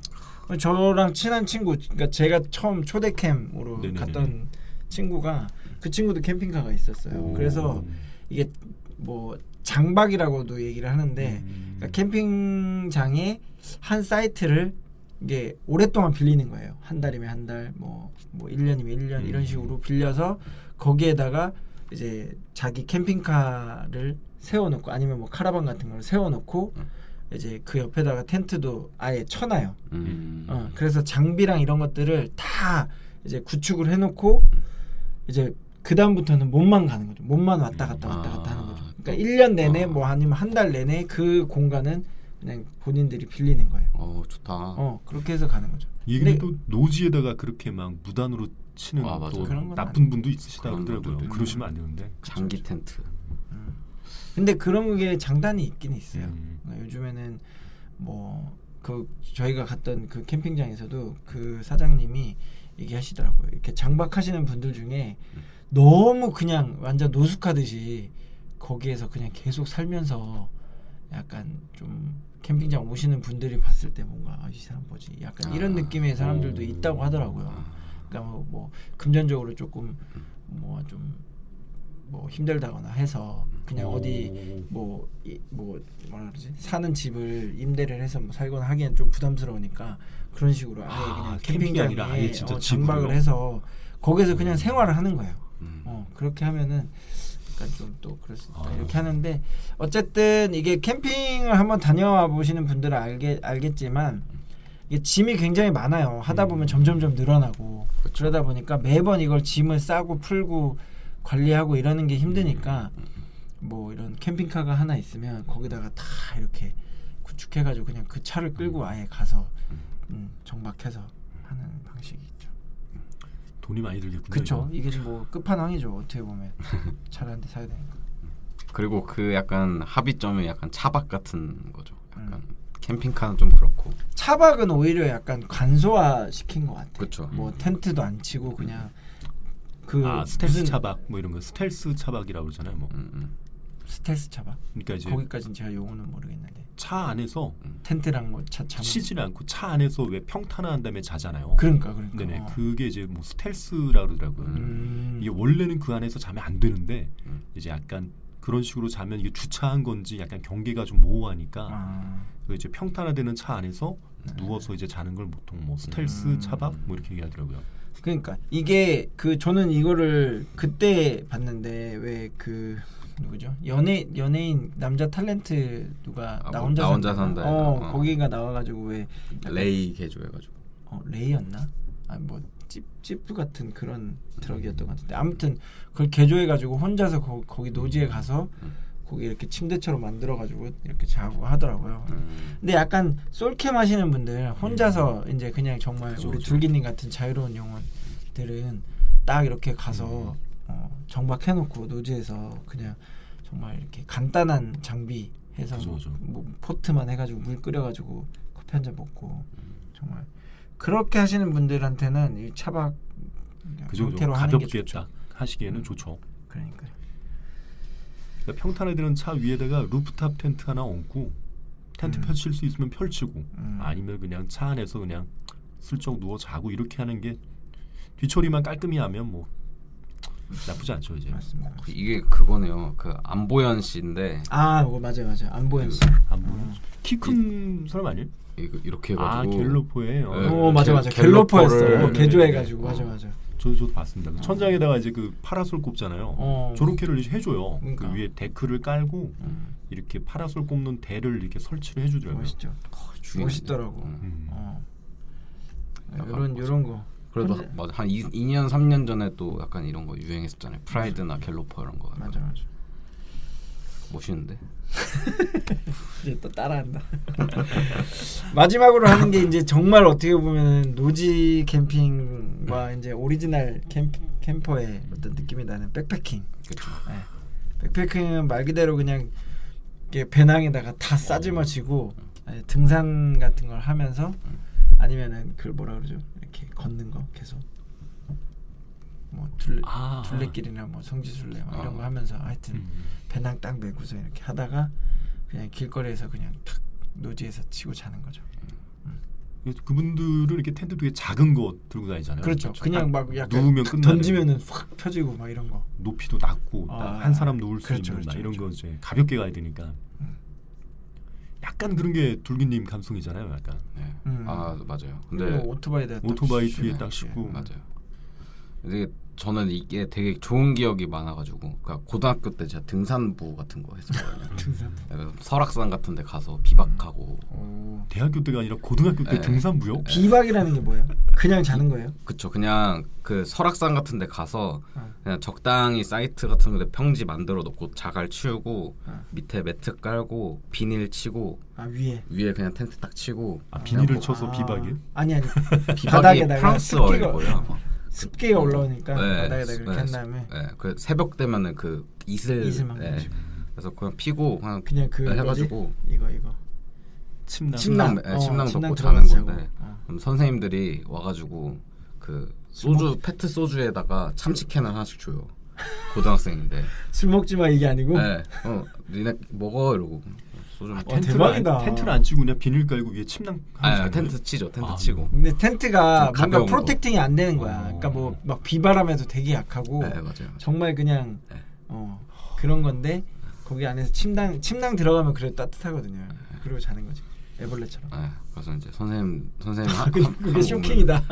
저랑 친한 친구, 그러니까 제가 처음 초대캠으로 네네네네. 갔던 친구가 그 친구도 캠핑카가 있었어요. 그래서 이게 뭐 장박이라고도 얘기를 하는데 그러니까 캠핑장에 한 사이트를 이게 오랫동안 빌리는 거예요. 한 달이면 한 달, 뭐 1년이면 1년 이런 식으로 빌려서 거기에다가 이제 자기 캠핑카를 세워놓고 아니면 뭐 카라반 같은 걸 세워놓고 이제 그 옆에다가 텐트도 아예 쳐놔요. 그래서 장비랑 이런 것들을 다 이제 구축을 해놓고 이제 그 다음부터는 몸만 가는 거죠. 몸만 왔다 갔다 하는 거죠. 그러니까 1년 내내 뭐 아니면 한 달 내내 그 공간은 그냥 본인들이 빌리는 거예요. 좋다. 그렇게 해서 가는 거죠. 이게 또 노지에다가 그렇게 막 무단으로 치는 또 그런 건 나쁜 분도 있으시다 그런 그러더라고요. 분들도 그러시면 안 되는데. 장기 텐트. 근데 그런 게 장단이 있긴 있어요. 그러니까 요즘에는 뭐 그 저희가 갔던 그 캠핑장에서도 그 사장님이 얘기하시더라고요. 이렇게 장박하시는 분들 중에 너무 그냥 완전 노숙하듯이 거기에서 그냥 계속 살면서 약간 좀 캠핑장 오시는 분들이 봤을 때 뭔가 이 사람 뭐지? 약간 이런 느낌의 사람들도 있다고 하더라고요. 그러니까 뭐 금전적으로 조금 뭐 좀 뭐 힘들다거나 해서 그냥 어디 뭐라 그러지? 사는 집을 임대를 해서 뭐 살거나 하기엔 좀 부담스러우니까 그런 식으로 아예 그냥 캠핑이 아니라 캠핑장에 아예 진짜 장박을 집으로. 해서 거기서 그냥 생활을 하는 거예요. 그렇게 하면은 약간 좀 또 그럴 수 있다 이렇게 하는데 어쨌든 이게 캠핑을 한번 다녀와 보시는 분들은 알겠지만 이게 짐이 굉장히 많아요. 하다 보면 점점점 늘어나고 그러다 보니까 매번 이걸 짐을 싸고 풀고 관리하고 이러는 게 힘드니까 뭐 이런 캠핑카가 하나 있으면 거기다가 다 이렇게 구축해가지고 그냥 그 차를 끌고 아예 가서 정박해서 하는 방식이 있죠. 돈이 많이 들겠군요. 그렇죠. 이게 뭐 끝판왕이죠. 어떻게 보면 차를 한 대 사야 되니까. 그리고 그 약간 합의점이 약간 차박 같은 거죠. 약간 캠핑카는 좀 그렇고. 차박은 오히려 약간 간소화 시킨 것 같아. 그렇죠. 뭐 텐트도 안 치고 그냥 스텔스 차박 뭐 이런 거 스텔스 차박이라고 그러잖아요. 뭐 스텔스 차박. 그러니까 이제 거기까지는 제가 용어는 모르겠는데 차 안에서 텐트랑 뭐 차 치지는 않고 차 안에서 왜 평탄한 다음에 자잖아요. 그러니까. 네네. 그게 이제 뭐 스텔스라 그러더라고요. 이게 원래는 그 안에서 자면 안 되는데 이제 약간 그런 식으로 자면 이게 주차한 건지 약간 경계가 좀 모호하니까 이제 평탄화되는 차 안에서 누워서 이제 자는 걸 보통 뭐 스텔스 차박 뭐 이렇게 얘기하더라고요. 그러니까 이게 저는 이거를 그때 봤는데 왜 그 누구죠? 연예인 남자 탤런트 누가 나 혼자 산다. 거기가 나와가지고 왜 레이 개조해가지고 레이였나? 뭐 찌프 같은 그런 트럭이었던 것 같은데 아무튼 그걸 개조해가지고 혼자서 거기 노지에 가서 거기 이렇게 침대처럼 만들어가지고 이렇게 자고 하더라고요. 근데 약간 솔캠 하시는 분들 혼자서 이제 그냥 정말 우리 둘기님 같은 자유로운 영혼들은 딱 이렇게 가서 정박해놓고 노지에서 그냥 정말 이렇게 간단한 장비 해서 뭐 포트만 해가지고 물 끓여가지고 커피 한 잔 먹고 정말 그렇게 하시는 분들한테는 이 차박 형태로 하는 게 가볍게 좋죠. 딱 하시기에는 좋죠. 그러니까요. 그러니까 평탄화되는 차 위에다가 루프탑 텐트 하나 얹고 텐트 펼칠 수 있으면 펼치고 아니면 그냥 차 안에서 그냥 슬쩍 누워 자고 이렇게 하는 게 뒤처리만 깔끔히 하면 뭐 나쁘지 않죠 이제. 맞습니다. 이게 그거네요. 그 안보현 씨인데. 그거 맞아요. 안보현 씨. 안보현. 키 큰 사람 아니에요? 이렇게 해가지고. 갤로포예요. 네. 맞아. 갤로퍼였어요. 개조해가지고 맞아. 저도 봤습니다. 그 천장에다가 이제 그 파라솔 꼽잖아요. 저렇게를 이제 해줘요. 그러니까. 그 위에 데크를 깔고 이렇게 파라솔 꼽는 대를 이렇게 설치를 해주더라고요. 멋있죠. 멋있더라고. 이런 거. 그래도 한 2년 3년 전에 또 약간 이런 거 유행했었잖아요. 프라이드나 갤로퍼 이런 거. 맞아. 멋있는데. 이제 또 따라한다. 마지막으로 하는 게 이제 정말 어떻게 보면 노지 캠핑과 이제 오리지널 캠퍼의 어떤 느낌이 나는 백패킹. 그렇죠. 네. 백패킹은 말 그대로 그냥 이렇게 배낭에다가 다 싸질머지고 등산 같은 걸 하면서 아니면은 그걸 뭐라 그러죠? 이렇게 걷는 거 계속 뭐 둘레길이나 뭐 성지순례 뭐 이런 거 하면서 하여튼 배낭 딱 메고서 이렇게 하다가 그냥 길거리에서 그냥 탁 노지에서 치고 자는 거죠. 그분들은 이렇게 텐트 되게 작은 거 들고 다니잖아요. 그렇죠. 그냥 막 약간 누우면 끝나는 던지면은 확 펴지고 막 이런 거. 높이도 낮고 한 사람 누울 수 있는 이런 거 이제 가볍게 가야 되니까. 약간 그런 게 둘기님 감성이잖아요, 약간. 네. 맞아요. 근데 오토바이 뒤에 딱 싣고. 맞아요. 근데 저는 이게 되게 좋은 기억이 많아가지고, 그러니까 고등학교 때 제가 등산부 같은 거 했었거든요. 등산부. 설악산 같은데 가서 비박하고. 대학교 때가 아니라 고등학교 때 등산부요? 비박이라는 게 뭐예요? 그냥 자는 거예요? 그쵸. 그냥 그 설악산 같은데 가서 그냥 적당히 사이트 같은 데 평지 만들어 놓고 자갈 치우고 밑에 매트 깔고 비닐 치고 위에 그냥 텐트 딱 치고. 비닐을 쳐서 비박이? 아니 비박이 프랑스어이고요. 습기가 올라오니까 바닥에다 그렇게 한 다음에 그 새벽 되면은 그 이슬만 그래서 그냥 피고 그냥 그 해가지고 이거 침낭 덮고 자는 건데 그럼 선생님들이 와가지고 그 소주 페트 소주에다가 참치캔을 하나씩 줘요. 고등학생인데 술 먹지 마 이게 아니고 니네 먹어 이러고 소주 대박이다. 텐트를 안 치고 그냥 비닐 깔고 위에 침낭 텐트 치죠. 텐트 치고. 근데 텐트가 뭔가 가벼운 프로텍팅이 안 되는 거야. 그러니까 뭐 막 비바람에도 되게 약하고 맞아요. 정말 그냥 그런 건데 거기 안에서 침낭 들어가면 그래도 따뜻하거든요. 그리고 자는 거지. 애벌레처럼. 그래서 이제 선생님 그게 쇼킹이다.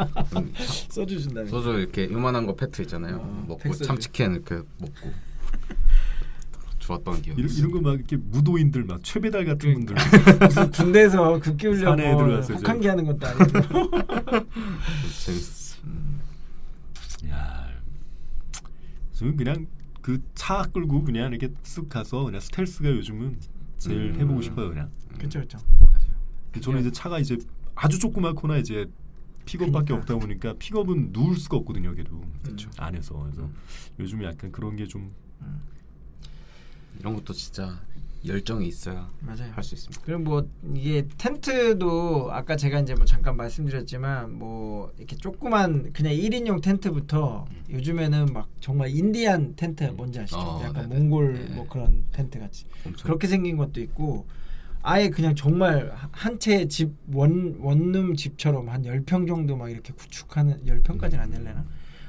소주 준다면. 소주 이렇게 요만한 거 페트 있잖아요. 먹고 팩소주. 참치캔 이렇게 먹고. 좋았던 기억. 이런 거 막 이렇게 무도인들 막 최배달 같은 분들 무슨 군대에서 극기 훈련 산에 들어가서 혹한기 하는 것도 아니고. 재밌었어. 야, 저는 그냥 그 차 끌고 그냥 이렇게 쓱 가서 그냥 스텔스가 요즘은 제일 해보고 싶어요 그냥. 그렇죠. 저는 이제 차가 이제 아주 조그맣거나 이제 픽업밖에 없다 보니까 픽업은 누울 수가 없거든요, 걔도. 그렇죠. 안에서. 그래서 요즘 약간 그런 게 좀. 이런 것도 진짜 열정이 있어야 할 수 있습니다. 그럼 뭐 이게 텐트도 아까 제가 이제 뭐 잠깐 말씀드렸지만 뭐 이렇게 조그만 그냥 1인용 텐트부터 요즘에는 막 정말 인디안 텐트 뭔지 아시죠? 약간 몽골 뭐 그런 텐트 같이 그렇게 생긴 것도 있고 아예 그냥 정말 한 채 집 원룸 집처럼 한 10평 정도 막 이렇게 구축하는 10평까지는 안 되려나?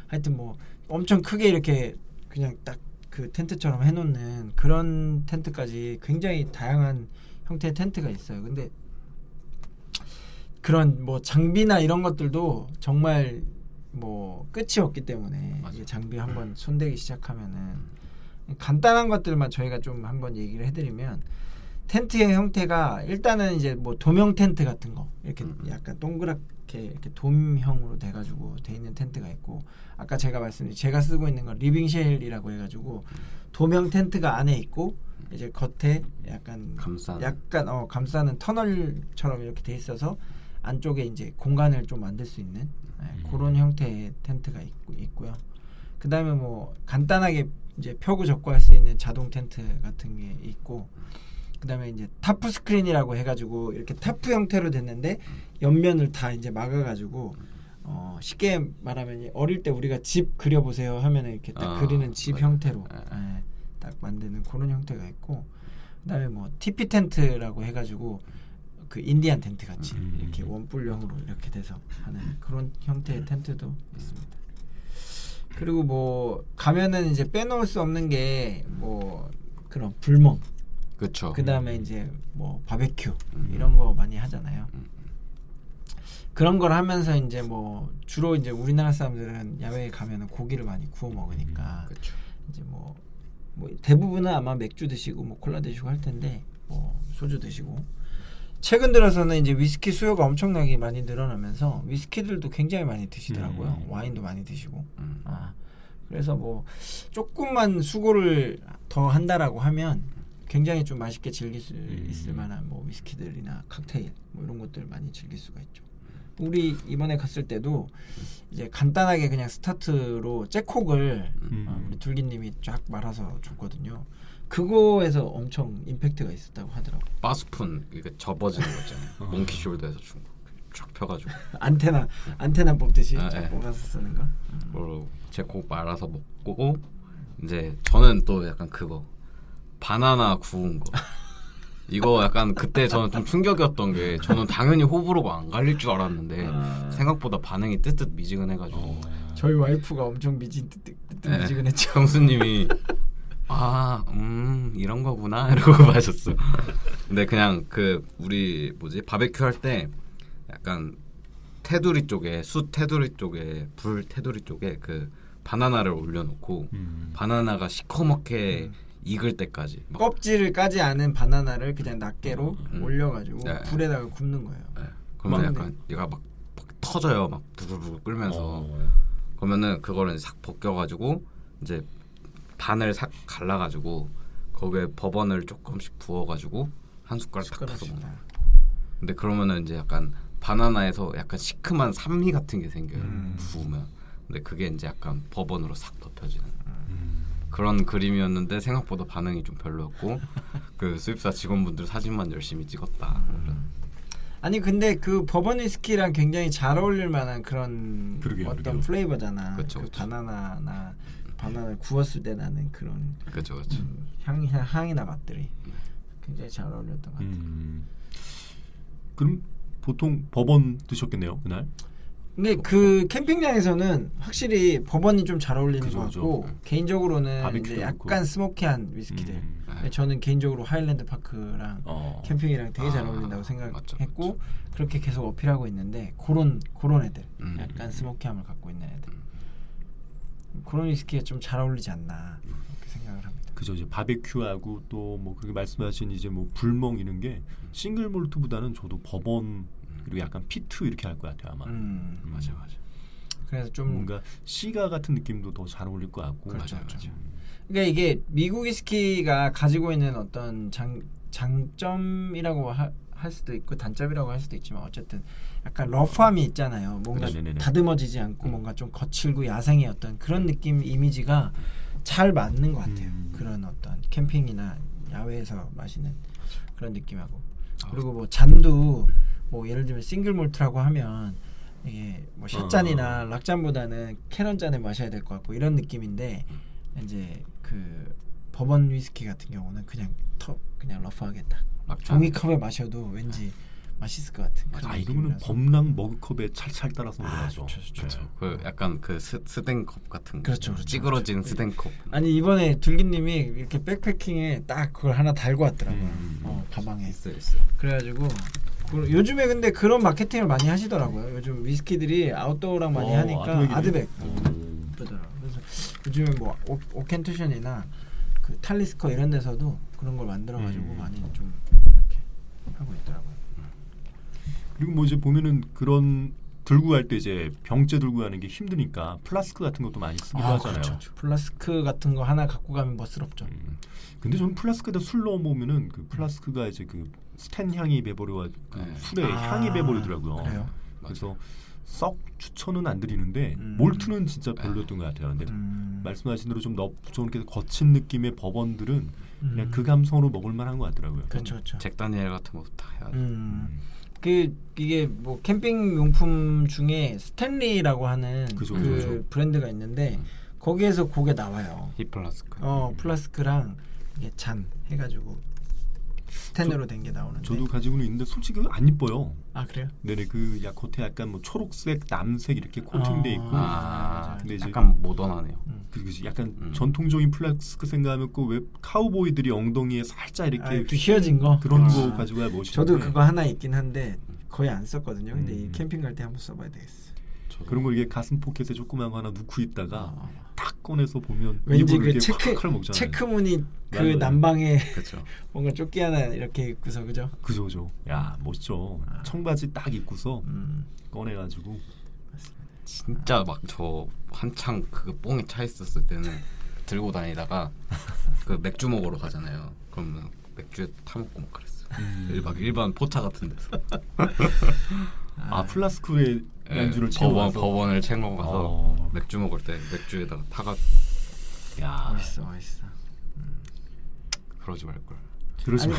하여튼 뭐 엄청 크게 이렇게 그냥 딱 그 텐트처럼 해놓는 그런 텐트까지 굉장히 다양한 형태의 텐트가 있어요. 근데 그런 뭐 장비나 이런 것들도 정말 뭐 끝이 없기 때문에 이게 장비 한번 손대기 시작하면은 간단한 것들만 저희가 좀 한번 얘기를 해드리면 텐트의 형태가 일단은 이제 뭐 도명 텐트 같은 거 이렇게 약간 동그랗게 이렇게 돔형으로 돼가지고 돼 있는 텐트가 있고 아까 제가 말씀드린 제가 쓰고 있는 건 리빙쉘이라고 해가지고 도명 텐트가 안에 있고 이제 겉에 약간 감싸는 터널처럼 이렇게 돼 있어서 안쪽에 이제 공간을 좀 만들 수 있는 그런 형태의 텐트가 있고요. 그 다음에 뭐 간단하게 이제 펴고 접고 할 수 있는 자동 텐트 같은 게 있고. 그다음에 이제 타프 스크린이라고 해가지고 이렇게 타프 형태로 됐는데 옆면을 다 이제 막아가지고 쉽게 말하면 어릴 때 우리가 집 그려보세요 하면은 이렇게 딱 그리는 집 형태로 딱 만드는 그런 형태가 있고 그다음에 뭐 TP 텐트라고 해가지고 그 인디안 텐트 같이 이렇게 원뿔형으로 이렇게 돼서 하는 그런 형태의 텐트도 있습니다. 그리고 뭐 가면은 이제 빼놓을 수 없는 게 뭐 그런 불멍. 그렇죠. 그다음에 이제 뭐 바베큐 이런 거 많이 하잖아요. 그런 걸 하면서 이제 뭐 주로 이제 우리나라 사람들은 야외에 가면은 고기를 많이 구워 먹으니까 그렇죠. 이제 뭐 대부분은 아마 맥주 드시고 뭐 콜라 드시고 할 텐데 뭐 소주 드시고 최근 들어서는 이제 위스키 수요가 엄청나게 많이 늘어나면서 위스키들도 굉장히 많이 드시더라고요. 와인도 많이 드시고. 그래서 뭐 조금만 수고를 더 한다라고 하면 굉장히 좀 맛있게 즐길 수 있을 만한 뭐 위스키들이나 칵테일 뭐 이런 것들 많이 즐길 수가 있죠. 우리 이번에 갔을 때도 이제 간단하게 그냥 스타트로 잭콕을 우리 둘기님이 쫙 말아서 줬거든요. 그거에서 엄청 임팩트가 있었다고 하더라고. 바스푼 이거 접어지는 거 있잖아요. 몽키 숄더에서 준 거. 쫙 펴가지고 안테나 뽑듯이 쫙 네. 뽑아서 쓰는 거. 그걸로 제콕 말아서 먹고 이제 저는 또 약간 그거 바나나 구운 거. 이거 약간 그때 저는 좀 충격이었던 게 저는 당연히 호불호가 안 갈릴 줄 알았는데 생각보다 반응이 뜨뜻미지근해가지고 저희 와이프가 엄청 미지근했죠. 형수님이 이런 거구나 이러고 마셨어. 근데 그냥 그 우리 바베큐 할 때 약간 테두리 쪽에 숯 테두리 쪽에 불 테두리 쪽에 그 바나나를 올려놓고 바나나가 시커멓게 익을 때까지 껍질을 까지 않은 바나나를 그냥 낱개로 올려가지고 네. 불에다가 굽는 거예요. 네. 그러면 약간 얘가 막 터져요. 막 부글부글 끓면서 그러면은 그거를 싹 벗겨가지고 이제 반을 싹 갈라가지고 거기에 버번을 조금씩 부어가지고 한 숟가락 딱 타서 먹는 거예요. 근데 그러면은 이제 약간 바나나에서 약간 시큼한 산미 같은 게 생겨요. 부으면. 근데 그게 이제 약간 버번으로 싹 덮여지는 그런 그림이었는데 생각보다 반응이 좀 별로였고 그 수입사 직원분들 사진만 열심히 찍었다. 아니 근데 그 버번 위스키랑 굉장히 잘 어울릴 만한 그런 어떤 플레이버잖아. 그쵸, 그 그쵸. 바나나를 구웠을 때 나는 그런 그렇죠. 향이나 맛들이 굉장히 잘 어울렸던 것 같아요. 그럼 보통 버번 드셨겠네요 그날? 근데 그 캠핑장에서는 확실히 버번이 좀 잘 어울리는 것 같고 그죠. 개인적으로는 이제 약간 스모키한 위스키들. 저는 개인적으로 하일랜드 파크랑 캠핑이랑 되게 잘 어울린다고 생각했고 맞죠. 그렇게 계속 어필하고 있는데 그런 애들 약간 스모키함을 갖고 있는 애들 그런 위스키가 좀 잘 어울리지 않나 그렇게 생각을 합니다. 그죠. 이제 바베큐하고 또 뭐 그렇게 말씀하신 이제 뭐 불멍 이런 게 싱글 몰트보다는 저도 버번 그리고 약간 피트 이렇게 할 것 같아요 아마. 맞아. 그래서 좀 뭔가 시가 같은 느낌도 더 잘 어울릴 것 같고. 그렇죠. 그러니까 이게 미국 위스키가 가지고 있는 어떤 장점이라고 할 수도 있고 단점이라고 할 수도 있지만 어쨌든 약간 러프함이 있잖아요. 뭔가 다듬어지지 않고 뭔가 좀 거칠고 야생의 어떤 그런 느낌 이미지가 잘 맞는 것 같아요. 그런 어떤 캠핑이나 야외에서 마시는 그런 느낌하고 그리고 뭐 잔도 뭐 예를 들면 싱글 몰트라고 하면 이게 뭐 샷잔이나 락잔보다는 캐논 잔을 마셔야 될 것 같고 이런 느낌인데 이제 그 버번 위스키 같은 경우는 그냥 러프하게 딱 종이컵에 마셔도 왠지 맛있을 것 같은. 이거는 범랑 머그컵에 찰찰 따라서 먹어야죠. 좋죠. 그 약간 그 스댕컵 같은 그렇죠. 찌그러진 스댕컵. 아니 이번에 둘기님이 이렇게 백패킹에 딱 그걸 하나 달고 왔더라고요. 가방에 있어요. 그래가지고 요즘에 근데 그런 마케팅을 많이 하시더라고요. 요즘 위스키들이 아웃도어랑 많이 하니까 아드백 그러더라고요. 그래서 요즘에 뭐 오켄투션이나 그 탈리스커 이런 데서도 그런 걸 만들어가지고 많이 좀 이렇게 하고 있더라고요. 그리고 뭐 이제 보면은 그런 들고 갈 때 이제 병째 들고 가는 게 힘드니까 플라스크 같은 것도 많이 쓰기도 하잖아요. 그렇죠. 플라스크 같은 거 하나 갖고 가면 멋스럽죠. 근데 저는 플라스크에다 술 넣어보면은 그 플라스크가 이제 그 스텐 향이 배버려가 술에 향이 배버리더라고요. 그래요? 그래서 썩 추천은 안 드리는데 몰트는 진짜 별로였던 것 같아요. 근데 말씀하신 대로 좀 거친 느낌의 버번들은 그냥 그 감성으로 먹을 만한 것 같더라고요. 그렇죠. 잭 다니엘 같은 것도 다 해야 돼. 이게 뭐 캠핑 용품 중에 스탠리라고 하는 그죠. 브랜드가 있는데 거기에서 그게 나와요. 힙플라스크. 플라스크랑 이게 잔 해가지고 스텐으로 된 게 나오는데. 저도 가지고는 있는데 솔직히 안 이뻐요. 아 그래요? 네네 그 겉에 약간 뭐 초록색, 남색 이렇게 코팅돼 있고. 맞아. 근데 이제 약간 모던하네요. 그지 약간 전통적인 플라스크 생각하면 왜 카우보이들이 엉덩이에 살짝 이렇게 또 휘어진 거 그런 거 가지고야 멋있는데. 저도 그거 하나 있긴 한데 거의 안 썼거든요. 근데 이 캠핑 갈 때 한번 써봐야 되겠어. 그런 거 이게 가슴 포켓에 조그만 거 하나 넣고 있다가 탁 꺼내서 보면 왠지 그 체크 무늬 그 맞아요. 난방에 그렇죠. 뭔가 조끼 하나 이렇게 입고서 그죠? 그죠. 야 멋있죠. 청바지 딱 입고서 꺼내가지고. 진짜 막 저 한창 그 뽕에 차 있었을 때는 들고 다니다가 그 맥주 먹으러 가잖아요. 그러면 맥주에 타먹고 막 그랬어요. 일반 포차 같은 데서. 플라스크에 양주를 채워서 버번을 챙겨 가서 맥주 먹을 때 맥주에다가 타가. 야 멋있어. 그러지 말걸. 그러지 마.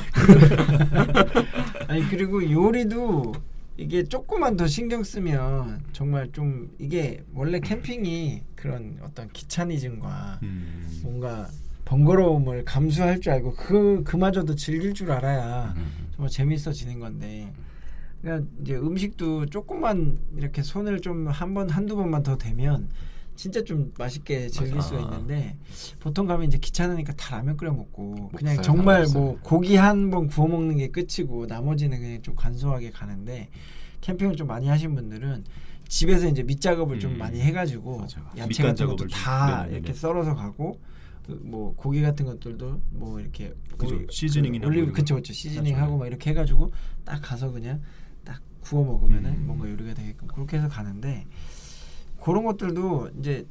아니 그리고 요리도 이게 조금만 더 신경 쓰면 정말 좀 이게 원래 캠핑이 그런 어떤 귀차니즘과 뭔가 번거로움을 감수할 줄 알고 그마저도 즐길 줄 알아야 정말 재밌어지는 건데 그러니까 이제 음식도 조금만 이렇게 손을 좀 한두 번만 더 대면 진짜 좀 맛있게 즐길 수가 있는데 보통 가면 이제 귀찮으니까 다 라면 끓여 먹고 그냥 정말 뭐 고기 한 번 구워 먹는 게 끝이고 나머지는 그냥 좀 간소하게 가는데 캠핑을 좀 많이 하신 분들은 집에서 이제 밑작업을 좀 많이 해가지고 야채 같은 것도 다 이렇게 썰어서 가고 뭐 고기 같은 것들도 뭐 이렇게 시즈닝이나 올리브 그쵸 시즈닝하고 막 이렇게 해가지고 딱 가서 그냥 딱 구워 먹으면은 뭔가 요리가 되게끔 그렇게 해서 가는데 그런 것들도 이제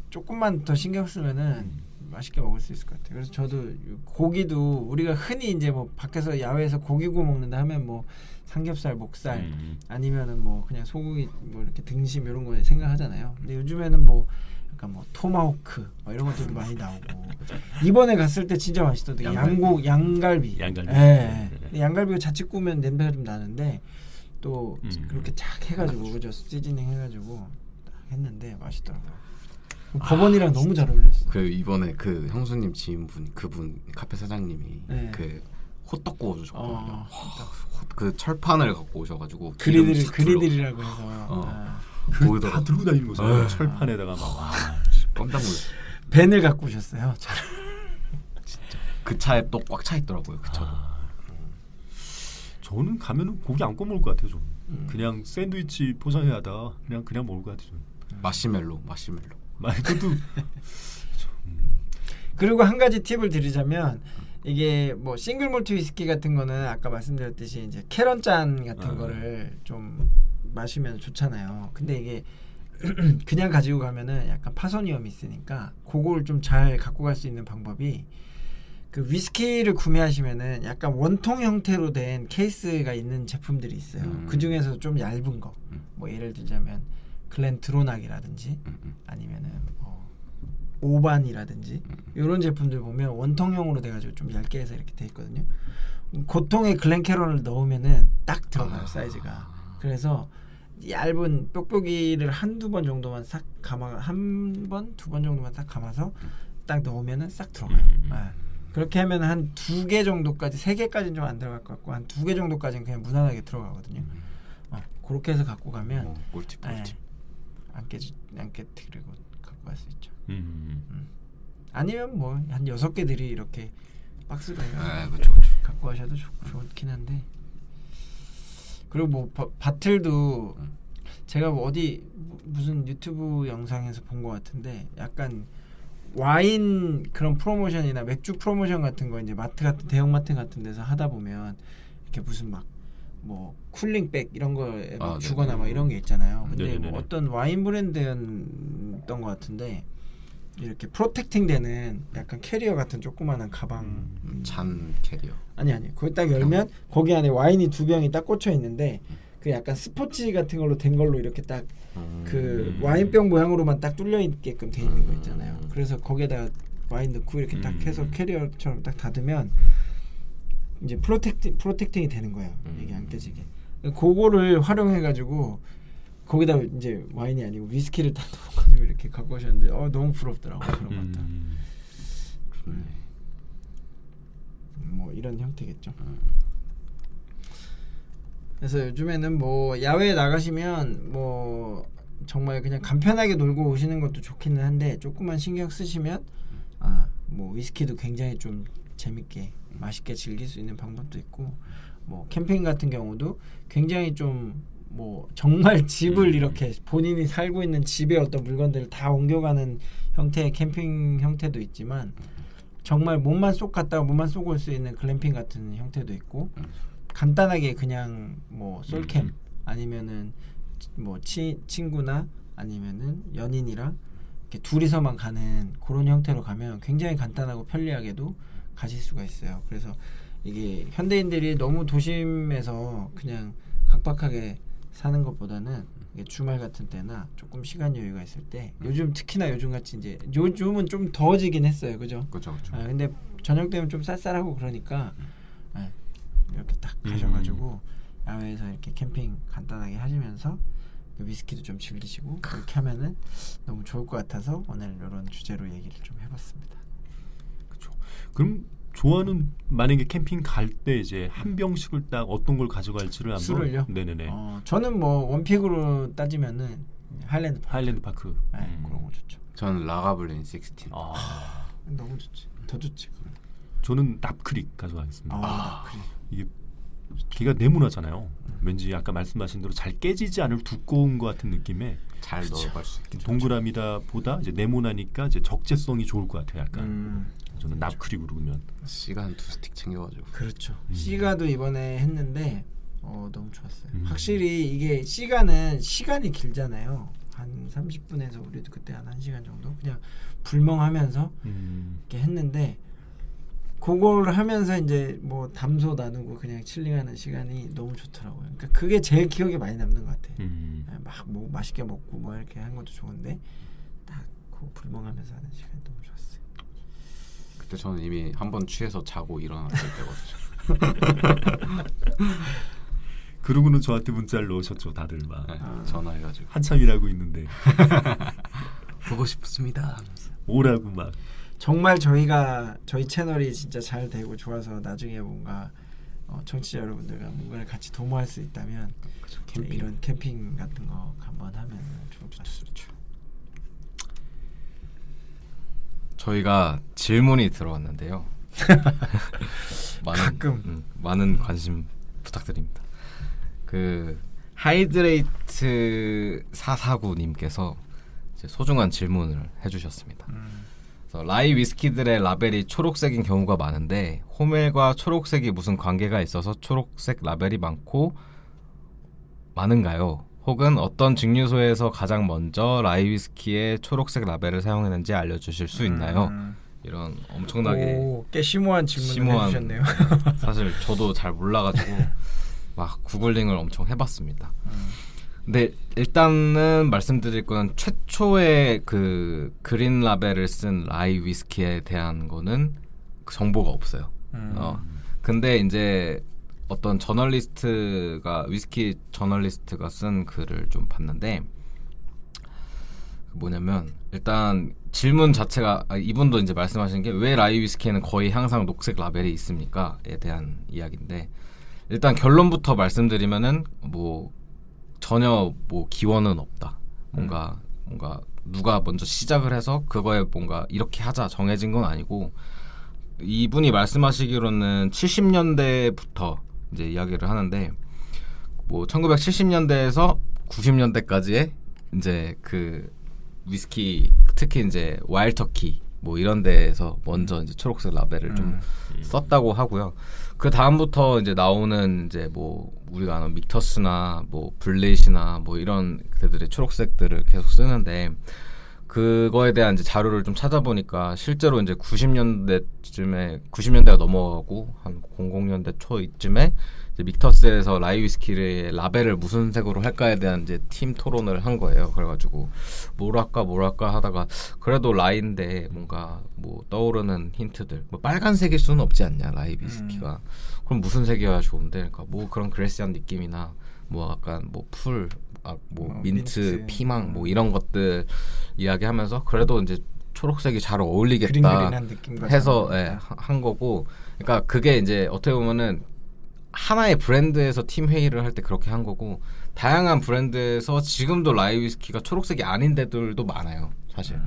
조금만 더 신경 쓰면은 맛있게 먹을 수 있을 것 같아요. 그래서 저도 고기도 우리가 흔히 이제 뭐 밖에서 야외에서 고기 구워 먹는다 하면 뭐 삼겹살, 목살 아니면은 뭐 그냥 소고기 뭐 이렇게 등심 이런 거 생각하잖아요. 근데 요즘에는 뭐 약간 뭐 토마호크 뭐 이런 것들도 많이 나오고 이번에 갔을 때 진짜 맛있었던 양갈비. 예. 양갈비가 자칫 구우면 냄새가 좀 나는데 또 그렇게 쫙 해가지고 그죠 시즈닝 해가지고 딱 했는데 맛있더라고요. 법원이랑 너무 잘 어울렸어. 그 이번에 그 형수님 지인분 그분 카페 사장님이 그 호떡 구워주셨거든요. 그 철판을 갖고 오셔가지고 그리들이라고 해서 그 다 들고 다니는 거죠. 철판에다가 막 깜짝 놀랐어요. 밴을 갖고 오셨어요. 진짜 그 차에 또 꽉 차 있더라고요. 그 차도. 저는 가면은 고기 안 구워 먹을 것 같아요. 좀. 그냥 샌드위치 포장해하다가 그냥 먹을 것 같아요. 마시멜로. 그것도 그리고 한 가지 팁을 드리자면 이게 뭐 싱글 몰트 위스키 같은 거는 아까 말씀드렸듯이 이제 캐런 잔 같은 거를 좀 마시면 좋잖아요. 근데 이게 그냥 가지고 가면은 약간 파손 위험이 있으니까 그걸 좀 잘 갖고 갈 수 있는 방법이 그 위스키를 구매하시면은 약간 원통 형태로 된 케이스가 있는 제품들이 있어요. 그 중에서 좀 얇은 거, 뭐 예를 들자면 글렌드로낙이라든지 아니면은 오반이라든지 이런 제품들 보면 원통형으로 돼가지고 좀 얇게 해서 이렇게 돼 있거든요. 고통의 글렌캐런을 넣으면은 딱 들어가요 사이즈가. 그래서 얇은 뾱뾱이를 한두 번 정도만 싹 감아 한 번, 두 번 정도만 딱 감아서 딱 넣으면은 싹 들어가요. 그렇게 하면 한 2개 정도까지 3개까지는 좀 안 들어갈 것 같고 한 2개 정도까지는 그냥 무난하게 들어가거든요. 그렇게 해서 갖고 가면 꿀팁. 안 깨뜨리고 갖고 갈 수 있죠. 아니면 뭐 한 6개들이 이렇게 박스로 그렇죠. 갖고 가셔도 좋긴 한데 그리고 뭐 바틀도 제가 뭐 어디 무슨 유튜브 영상에서 본 것 같은데 약간 와인 그런 프로모션이나 맥주 프로모션 같은 거 이제 마트 같은 대형 마트 같은 데서 하다 보면 이렇게 무슨 막 뭐 쿨링백 이런 거에 주거나 막 이런 게 있잖아요. 근데 뭐 어떤 와인 브랜드였던 것 같은데 이렇게 프로텍팅 되는 약간 캐리어 같은 조그만한 가방 잔 캐리어 아니 거기 딱 열면 거기 안에 와인이 2병이 딱 꽂혀 있는데 그 약간 스포츠 같은 걸로 된 걸로 이렇게 딱 그 와인병 모양으로만 딱 뚫려 있게끔 돼 있는 거 있잖아요. 그래서 거기에다가 와인 넣고 이렇게 딱 해서 캐리어처럼 딱 닫으면 이제 프로텍팅이 되는 거예요. 이게 안 깨지게. 그거를 활용해 가지고 거기다 이제 와인이 아니고 위스키를 딱 넣어가지고 이렇게 갖고 오셨는데 너무 부럽더라고요. 그런 것도. 뭐 이런 형태겠죠. 그래서 요즘에는 뭐 야외에 나가시면 뭐 정말 그냥 간편하게 놀고 오시는 것도 좋기는 한데 조금만 신경 쓰시면 뭐 위스키도 굉장히 좀 재밌게 맛있게 즐길 수 있는 방법도 있고 뭐 캠핑 같은 경우도 굉장히 좀 뭐 정말 집을 이렇게 본인이 살고 있는 집의 어떤 물건들을 다 옮겨가는 형태의 캠핑 형태도 있지만 정말 몸만 쏙 갔다가 몸만 쏙 올 수 있는 글램핑 같은 형태도 있고 간단하게 그냥 뭐 솔캠 아니면은 뭐 친구나 아니면은 연인이랑 이렇게 둘이서만 가는 그런 형태로 가면 굉장히 간단하고 편리하게도 가실 수가 있어요. 그래서 이게 현대인들이 너무 도심에서 그냥 각박하게 사는 것보다는 이게 주말 같은 때나 조금 시간 여유가 있을 때 요즘 특히나 요즘 같이 이제 요즘은 좀 더워지긴 했어요, 그죠? 그렇죠. 근데 저녁 되면 좀 쌀쌀하고 그러니까 이렇게 딱 가셔가지고 야외에서 이렇게 캠핑 간단하게 하시면서 위스키도 좀 즐기시고 그렇게 하면은 너무 좋을 것 같아서 오늘 이런 주제로 얘기를 좀 해봤습니다. 그렇죠. 그럼 조아는 만약에 캠핑 갈 때 이제 한 병씩을 딱 어떤 걸 가져갈지를 한번 술을요? 네네네. 저는 뭐 원픽으로 따지면은 하일랜드 파크. 그런 거 좋죠. 저는 라가블린 16. 너무 좋지. 더 좋지. 그건. 저는 납크릭 가져가겠습니다. 납크릭. 이게 걔가 네모나잖아요. 왠지 아까 말씀하신 대로 잘 깨지지 않을 두꺼운 것 같은 느낌에 잘 넣어갈 수 있게. 동그라미다 보다 이제 네모나니까 이제 적재성이 좋을 것 같아요. 약간 저는 납크릭으로 그러면 씨가 한 2스틱 챙겨가지고. 그렇죠. 시가도 이번에 했는데 너무 좋았어요. 확실히 이게 시가는 시간이 길잖아요. 한 30분에서 우리도 그때 한 1시간 정도 그냥 불멍하면서 이렇게 했는데 그걸 하면서 이제 뭐 담소 나누고 그냥 칠링하는 시간이 너무 좋더라고요. 그러니까 그게 제일 기억에 많이 남는 것 같아요. 막 뭐 맛있게 먹고 뭐 이렇게 한 것도 좋은데 딱 그 불멍하면서 하는 시간이 너무 좋았어요. 그때 저는 이미 한 번 취해서 자고 일어났을 때거든요. 그러고는 저한테 문자를 넣으셨죠, 다들 막. 전화해가지고 한참 일하고 있는데 보고 싶습니다. 오라고 막. 정말 저희 채널이 진짜 잘 되고 좋아서 나중에 뭔가 청취자 여러분들과 뭔가를 같이 도모할 수 있다면 캠핑. 이런 캠핑 같은 거 한번 하면 좋을 것 같습니다. 저희가 질문이 들어왔는데요. 많은 관심 부탁드립니다. 그 하이드레이트 449님께서 소중한 질문을 해주셨습니다. 그래서 라이 위스키들의 라벨이 초록색인 경우가 많은데 호멜과 초록색이 무슨 관계가 있어서 초록색 라벨이 많은가요? 혹은 어떤 증류소에서 가장 먼저 라이 위스키의 초록색 라벨을 사용했는지 알려주실 수 있나요? 이런 엄청나게 꽤 심오한 질문을 해주셨네요. 사실 저도 잘 몰라가지고 막 구글링을 엄청 해봤습니다. 근데 일단은 말씀드릴 건 최초의 그 그린 라벨을 쓴 라이 위스키에 대한 거는 정보가 없어요. 근데 이제 어떤 위스키 저널리스트가 쓴 글을 좀 봤는데 뭐냐면 일단 질문 자체가 이분도 이제 말씀하신 게 왜 라이 위스키에는 거의 항상 녹색 라벨이 있습니까?에 대한 이야기인데 일단 결론부터 말씀드리면은 뭐 전혀 뭐 기원은 없다. 뭔가 누가 먼저 시작을 해서 그거에 뭔가 이렇게 하자 정해진 건 아니고 이분이 말씀하시기로는 70년대부터 이제 이야기를 하는데 뭐 1970년대에서 90년대까지의 이제 그 위스키 특히 이제 와일드 터키 뭐 이런 데에서 먼저 이제 초록색 라벨을 좀 썼다고 하고요. 그 다음부터 이제 나오는 이제 뭐 우리가 아는 믹터스나 뭐 블레이시나 뭐 이런 데들의 초록색들을 계속 쓰는데 그거에 대한 이제 자료를 좀 찾아보니까 실제로 이제 90년대가 넘어가고 한 00년대 초 이쯤에 이제 믹터스에서 라이 위스키의 라벨을 무슨 색으로 할까에 대한 이제 팀 토론을 한 거예요. 그래가지고 뭘 할까 하다가 그래도 라이인데 뭔가 뭐 떠오르는 힌트들 뭐 빨간색일 수는 없지 않냐 라이 위스키가 그럼 무슨 색이어야 좋은데 그러니까 뭐 그런 그레시한 느낌이나 뭐 약간 뭐 풀 뭐 민트, 피망 뭐 이런 것들 이야기하면서 그래도 이제 초록색이 잘 어울리겠다 그린그린한 느낌과 해서 한 거고, 그러니까 그게 이제 어떻게 보면은 하나의 브랜드에서 팀 회의를 할 때 그렇게 한 거고, 다양한 브랜드에서 지금도 라이 위스키가 초록색이 아닌 데들도 많아요, 사실.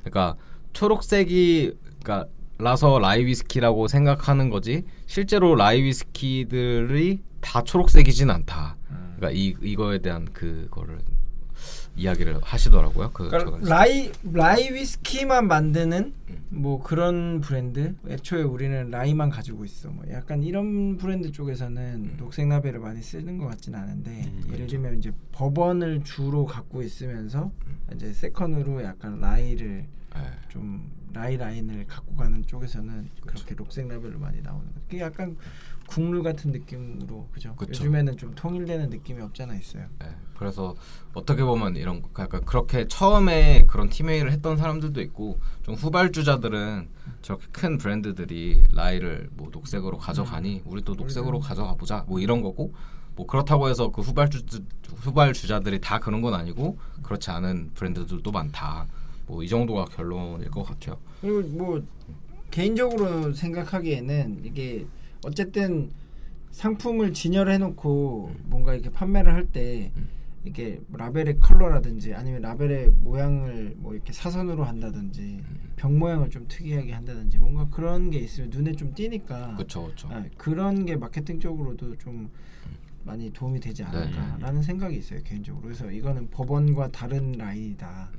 그러니까 초록색이 그러니까 라서 라이 위스키라고 생각하는 거지 실제로 라이 위스키들이 다 초록색이진 않다. 그러니까 이거에 대한 그거를 이야기를 하시더라고요. 그러니까 라이 위스키만 만드는 뭐 그런 브랜드, 애초에 우리는 라이만 가지고 있어. 뭐 약간 이런 브랜드 쪽에서는 녹색 라벨을 많이 쓰는 것 같진 않은데 예를 들면 이제 버번을 주로 갖고 있으면서 이제 세컨으로 약간 라이를 좀 라인을 갖고 가는 쪽에서는 그렇게 녹색 라벨로 많이 나오는 거. 그게 약간 국룰 같은 느낌으로 그죠? 요즘에는 좀 통일되는 느낌이 없잖아 있어요. 네, 그래서 어떻게 보면 이런 약간 그렇게 처음에 그런 팀 회의를 했던 사람들도 있고 좀 후발주자들은 저렇게 큰 브랜드들이 라이를 뭐 녹색으로 가져가니 우리도 녹색으로 가져가 보자 뭐 이런 거고 뭐 그렇다고 해서 그 후발주자들이 다 그런 건 아니고 그렇지 않은 브랜드들도 많다. 뭐 이 정도가 결론일 것 같아요. 그리고 뭐 개인적으로 생각하기에는 이게 어쨌든 상품을 진열해 놓고 뭔가 이렇게 판매를 할 때 이게 라벨의 컬러라든지 아니면 라벨의 모양을 뭐 이렇게 사선으로 한다든지 병 모양을 좀 특이하게 한다든지 뭔가 그런 게 있으면 눈에 좀 띄니까 그렇죠. 그런 게 마케팅적으로도 좀 많이 도움이 되지 않을까라는 생각이 있어요 개인적으로. 그래서 이거는 법원과 다른 라인이다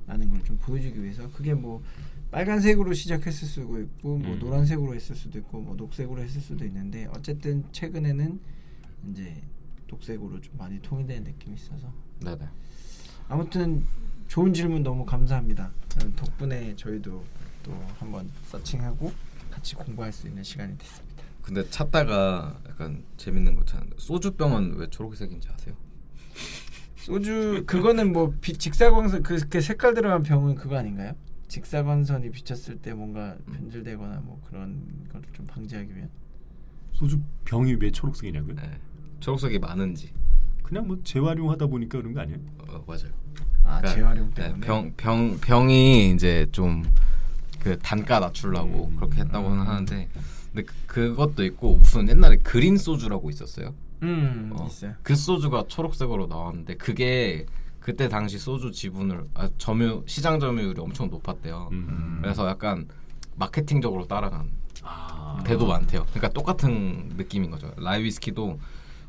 라는 걸 좀 보여주기 위해서 그게 뭐 빨간색으로 시작했을 수도 있고 뭐 노란색으로 했을 수도 있고 뭐 녹색으로 했을 수도 있는데 어쨌든 최근에는 이제 녹색으로 좀 많이 통일되는 느낌이 있어서 네네. 아무튼 좋은 질문 너무 감사합니다. 덕분에 저희도 또 한번 서칭하고 같이 공부할 수 있는 시간이 됐습니다. 근데 찾다가 약간 재밌는 거 찾았는데 소주병은 왜 초록색인지 아세요? 소주 그거는 뭐 직사광선 그 색깔 들어간 병은 그거 아닌가요? 직사광선이 비쳤을 때 뭔가 변질되거나 뭐 그런 걸 좀 방지하기 위한. 소주 병이 왜 초록색이냐고요? 네. 초록색이 많은지. 그냥 뭐 재활용하다 보니까 그런 거 아니에요? 맞아요. 아 그러니까, 재활용 때문에. 병이 이제 좀 그 단가 낮추려고 그렇게 했다고는 하는데, 근데 그것도 있고 무슨 옛날에 그린 소주라고 있었어요. 있어요. 그 소주가 초록색으로 나왔는데 그게 그때 당시 소주 지분을 시장 점유율이 엄청 높았대요. 그래서 약간 마케팅적으로 따라간 데도 많대요. 그러니까 똑같은 느낌인 거죠. 라이 위스키도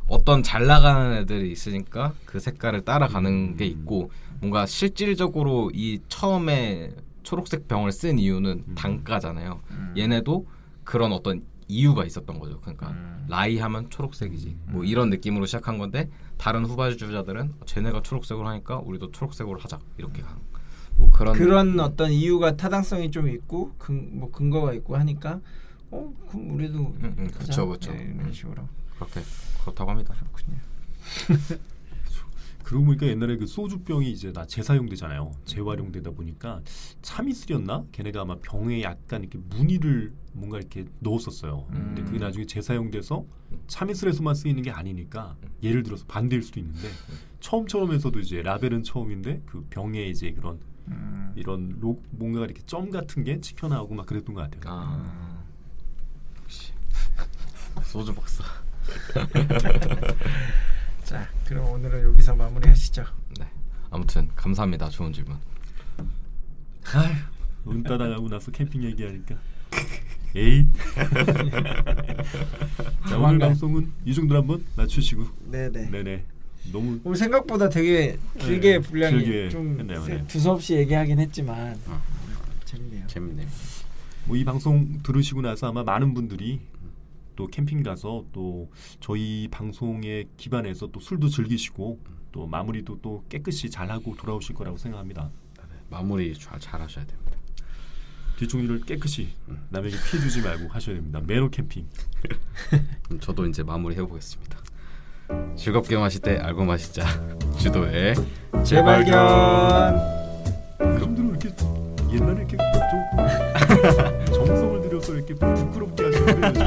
어떤 잘 나가는 애들이 있으니까 그 색깔을 따라가는 게 있고 뭔가 실질적으로 이 처음에 초록색 병을 쓴 이유는 단가잖아요. 얘네도 그런 어떤 이유가 있었던 거죠. 그러니까 라이 하면 초록색이지 뭐 이런 느낌으로 시작한 건데 다른 후발주자들은 쟤네가 초록색으로 하니까 우리도 초록색으로 하자 이렇게 간 뭐 그런 어떤 이유가 타당성이 좀 있고 뭐 근거가 있고 하니까 그럼 우리도 그렇죠. 이런 식으로 그렇다고 합니다. 그렇군요. 그러고 보니까 옛날에 그 소주병이 이제 다 재사용되잖아요. 재활용되다 보니까 참이슬이었나? 걔네가 아마 병에 약간 이렇게 무늬를 뭔가 이렇게 넣었었어요. 근데 그게 나중에 재사용돼서 참이슬에서만 쓰이는 게 아니니까 예를 들어서 반대일 수도 있는데 처음에서도 이제 라벨은 처음인데 그 병에 이제 그런 이런 뭔가 이렇게 점 같은 게 찍혀 나오고 막 그랬던 것 같아요. 역시 소주 박사. 자, 그럼 오늘은 여기서 마무리하시죠. 네. 아무튼 감사합니다. 좋은 질문. 눈 따라가고 나서 캠핑 얘기하니까 에잇. 자, 오늘 방송은 이 정도로 한번 맞추시고. 네네. 너무 오늘 생각보다 되게 길게 분량이 길게 좀 했네요. 두서없이 얘기하긴 했지만 재밌네요. 뭐 이 방송 들으시고 나서 아마 많은 분들이 또 캠핑 가서 또 저희 방송에 기반해서 또 술도 즐기시고 또 마무리도 또 깨끗이 잘하고 돌아오실 거라고 생각합니다. 마무리 잘 하셔야 됩니다. 뒷정리를 깨끗이 남에게 피해 주지 말고 하셔야 됩니다. 매너 캠핑. 그럼 저도 이제 마무리 해보겠습니다. 즐겁게 마실 때 알고 마시자. 주도의 재발견. 좀들은 이렇게 옛날에 이렇게 좀 정성을 들여서 이렇게 부끄럽게 하시는데